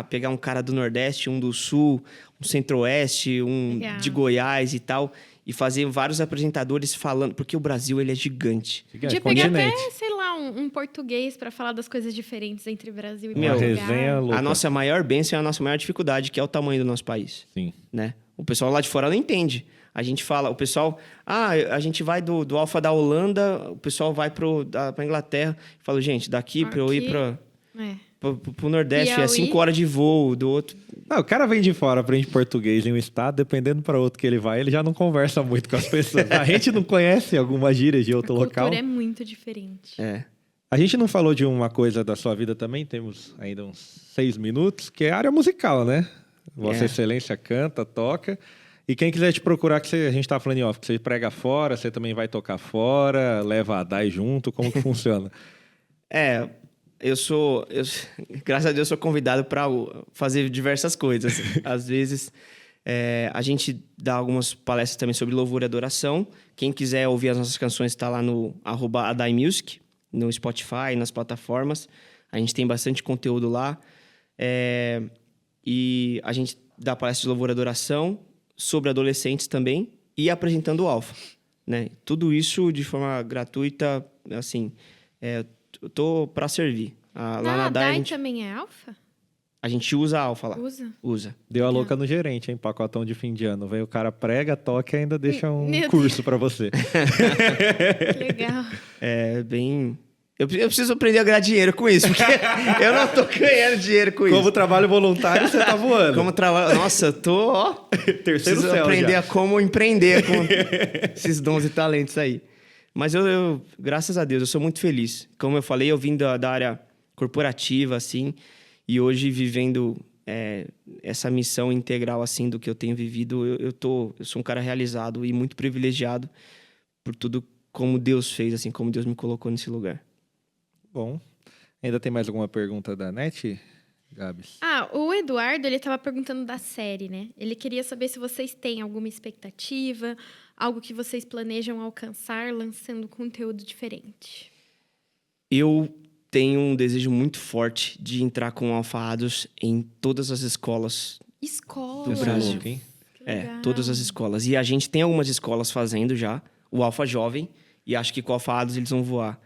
pegar um cara do Nordeste, um do Sul, um Centro-Oeste, um Legal. de Goiás e tal, e fazer vários apresentadores falando, porque o Brasil ele é gigante. Podia pegar até, sei lá, um português pra falar das coisas diferentes entre Brasil e Uma Portugal. resenha louca. A nossa maior bênção é a nossa maior dificuldade, que é o tamanho do nosso país. Sim. Né? O pessoal lá de fora não entende. A gente fala, o pessoal... a gente vai do Alpha da Holanda, o pessoal vai pra Inglaterra. Eu falo, gente, daqui pra eu ir pro Nordeste, Piauí. é 5 horas de voo, do outro... Não, o cara vem de fora, aprende português em um estado, dependendo para outro que ele vai, ele já não conversa muito com as pessoas. A gente não conhece alguma gíria de outro A local. cultura é muito diferente. A gente não falou de uma coisa da sua vida também, temos ainda uns 6 minutos, que é a área musical, né? Vossa Excelência canta, toca. E quem quiser te procurar, a gente tá falando em off, que você prega fora, você também vai tocar fora, leva a DAI junto, como que funciona? Graças a Deus, sou convidado para fazer diversas coisas. Às vezes, a gente dá algumas palestras também sobre louvor e adoração. Quem quiser ouvir as nossas canções, está lá no @adaimusic, no Spotify, nas plataformas. A gente tem bastante conteúdo lá. E a gente dá palestras de louvor e adoração sobre adolescentes também e apresentando o Alpha, né? Tudo isso de forma gratuita, assim... Eu tô para servir. Lá na DAI, também é alfa? a gente usa a Alpha lá. Usa. Deu a louca no gerente, hein? Pacotão de fim de ano. Vem o cara prega, toca e ainda deixa um Meu curso para você. Que legal. É bem... Eu preciso aprender a ganhar dinheiro com isso, porque eu não tô ganhando dinheiro com isso. Como trabalho voluntário, você tá voando. Nossa, eu tô, ó... Terceiro preciso céu aprender já. a como empreender com esses dons e talentos aí. Mas eu, graças a Deus, eu sou muito feliz. Como eu falei, eu vim da área corporativa, assim, e hoje vivendo essa missão integral, assim, do que eu tenho vivido, eu sou um cara realizado e muito privilegiado por tudo como Deus fez, assim, como Deus me colocou nesse lugar. Bom, ainda tem mais alguma pergunta da NET, Gabs? O Eduardo, ele estava perguntando da série, né? Ele queria saber se vocês têm alguma expectativa, algo que vocês planejam alcançar lançando conteúdo diferente. Eu tenho um desejo muito forte de entrar com alfahados em todas as escolas Escola. do Brasil. Hein? Todas as escolas. E a gente tem algumas escolas fazendo já, o Alfa Jovem, e acho que com alfahados eles vão voar.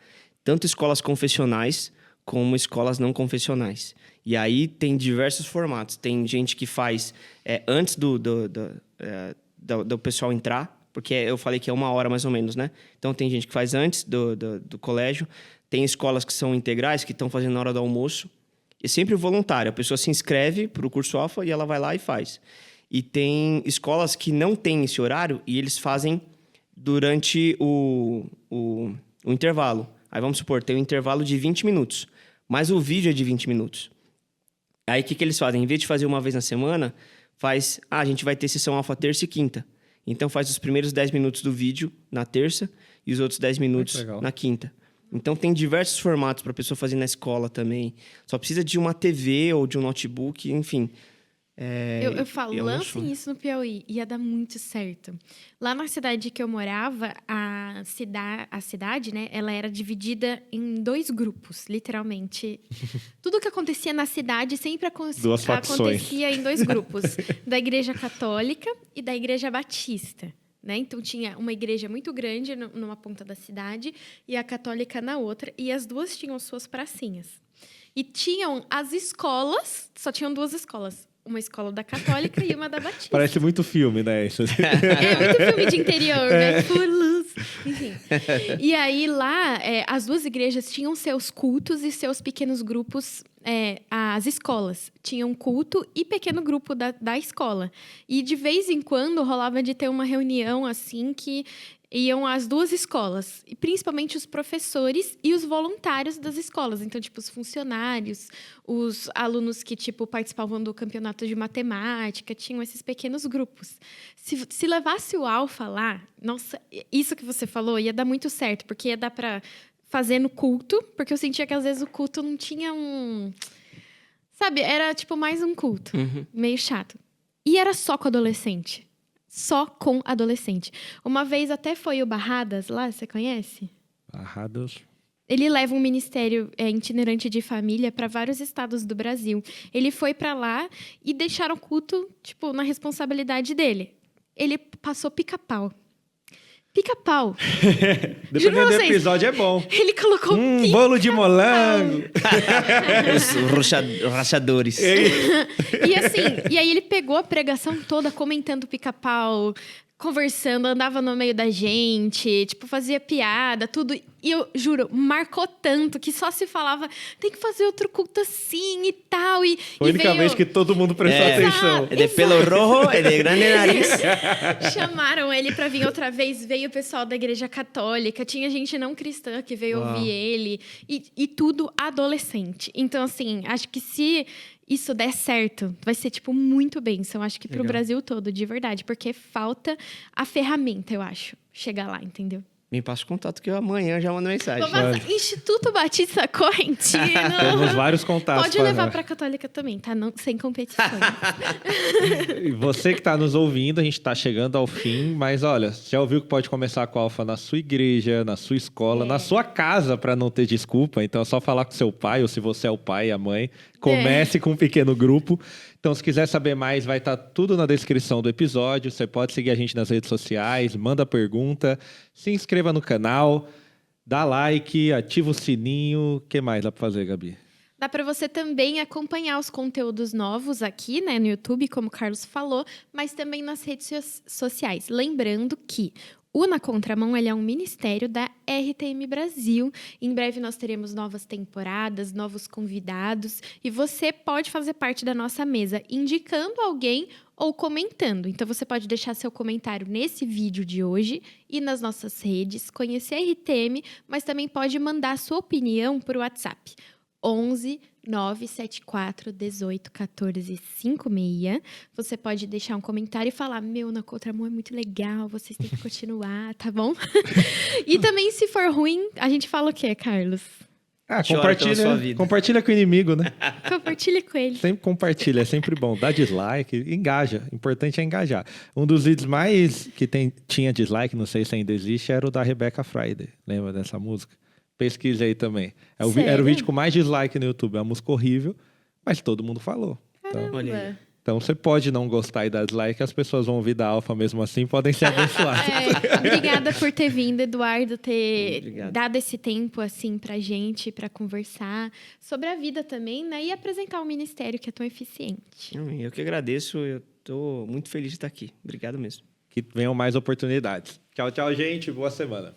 Tanto escolas confessionais como escolas não confessionais. E aí tem diversos formatos. Tem gente que faz antes do pessoal entrar, porque eu falei que é 1 hora mais ou menos, né? Então tem gente que faz antes do colégio. Tem escolas que são integrais, que estão fazendo na hora do almoço. E sempre voluntário. A pessoa se inscreve para o curso Alfa e ela vai lá e faz. E tem escolas que não têm esse horário e eles fazem durante o intervalo. Aí vamos supor, tem um intervalo de 20 minutos, mas o vídeo é de 20 minutos. Aí o que eles fazem? Em vez de fazer uma vez na semana, a gente vai ter sessão alfa terça e quinta. Então faz os primeiros 10 minutos do vídeo na terça e os outros 10 minutos na quinta. Então tem diversos formatos para a pessoa fazer na escola também. Só precisa de uma TV ou de um notebook, enfim. Eu falo, lancem isso no Piauí, ia dar muito certo. Lá na cidade que eu morava, a cidade, né, ela era dividida em 2 grupos, literalmente. Tudo que acontecia na cidade sempre acontecia em 2 grupos, da Igreja Católica e da Igreja Batista. Né? Então, tinha uma igreja muito grande numa ponta da cidade e a católica na outra, e as duas tinham suas pracinhas. E tinham as escolas, só tinham 2 escolas. Uma escola da Católica e uma da Batista. Parece muito filme, né? Isso. É muito filme de interior, né? Footloose. Enfim. E aí, lá, as 2 igrejas tinham seus cultos e seus pequenos grupos. As escolas tinham culto e pequeno grupo da escola. E, de vez em quando, rolava de ter uma reunião, assim, que iam as 2 escolas, e principalmente os professores e os voluntários das escolas. Então, tipo, os funcionários, os alunos que, tipo, participavam do campeonato de matemática, tinham esses pequenos grupos. Se levasse o Alfa lá, nossa, isso que você falou ia dar muito certo, porque ia dar para fazer no culto, porque eu sentia que, às vezes, o culto não tinha Sabe, era, tipo, mais um culto, meio chato. E era só com adolescente. Só com adolescente. Uma vez até foi o Barradas lá, você conhece? Barradas. Ele leva um ministério itinerante de família para vários estados do Brasil. Ele foi para lá e deixaram o culto, tipo, na responsabilidade dele. Ele passou pica-pau. Pica-pau. Dependendo do episódio é bom. Ele colocou bolo de molango. Os rachadores. E aí ele pegou a pregação toda comentando pica-pau, conversando, andava no meio da gente, tipo, fazia piada, tudo. E eu juro, marcou tanto que só se falava, tem que fazer outro culto assim e tal. Foi a única vez que todo mundo prestou atenção. É de pelo rojo, é de grande nariz. Chamaram ele pra vir outra vez, veio o pessoal da Igreja Católica, tinha gente não cristã que veio ouvir ele, e tudo adolescente. Então, assim, acho que se isso der certo, vai ser, tipo, muito bênção. Acho que pro Brasil todo, de verdade. Porque falta a ferramenta, eu acho, chegar lá, entendeu? Me passa o contato que eu amanhã já mando mensagem. Instituto Batista Correntino. Temos vários contatos. Pode levar pra Católica também, tá? Não, sem competições. E você que tá nos ouvindo, a gente tá chegando ao fim. Mas olha, você já ouviu que pode começar com a Alfa na sua igreja, na sua escola, na sua casa, pra não ter desculpa. Então é só falar com seu pai, ou se você é o pai e a mãe. Comece com um pequeno grupo. Então, se quiser saber mais, vai estar tudo na descrição do episódio. Você pode seguir a gente nas redes sociais, manda pergunta, se inscreva no canal, dá like, ativa o sininho. O que mais dá para fazer, Gabi? Dá para você também acompanhar os conteúdos novos aqui, né, no YouTube, como o Carlos falou, mas também nas redes sociais. Lembrando que O Na Contramão, ele é um ministério da RTM Brasil. Em breve nós teremos novas temporadas, novos convidados. E você pode fazer parte da nossa mesa indicando alguém ou comentando. Então, você pode deixar seu comentário nesse vídeo de hoje e nas nossas redes, conhecer a RTM, mas também pode mandar sua opinião por WhatsApp. 11 974 18 14 56. Você pode deixar um comentário e falar: meu, Na Contramão é muito legal, vocês têm que continuar, tá bom? E também, se for ruim, a gente fala o quê, Carlos? Chora pela sua vida. Compartilha com o inimigo, né? Compartilha com ele. Sempre compartilha, é sempre bom. Dá dislike, engaja. O importante é engajar. Um dos vídeos mais que tinha dislike, não sei se ainda existe, era o da Rebecca Friday. Lembra dessa música? Pesquisa aí também. Era o vídeo com mais dislike no YouTube. É uma música horrível, mas todo mundo falou. Caramba. Então você pode não gostar e dar dislike, as pessoas vão ouvir da Alfa mesmo assim, podem ser abençoadas. Obrigada por ter vindo, Eduardo, ter Obrigado. dado esse tempo assim pra gente, pra conversar sobre a vida também, né? E apresentar um ministério que é tão eficiente. Eu que agradeço, eu tô muito feliz de estar aqui. Obrigado mesmo. Que venham mais oportunidades. Tchau, tchau, gente. Boa semana.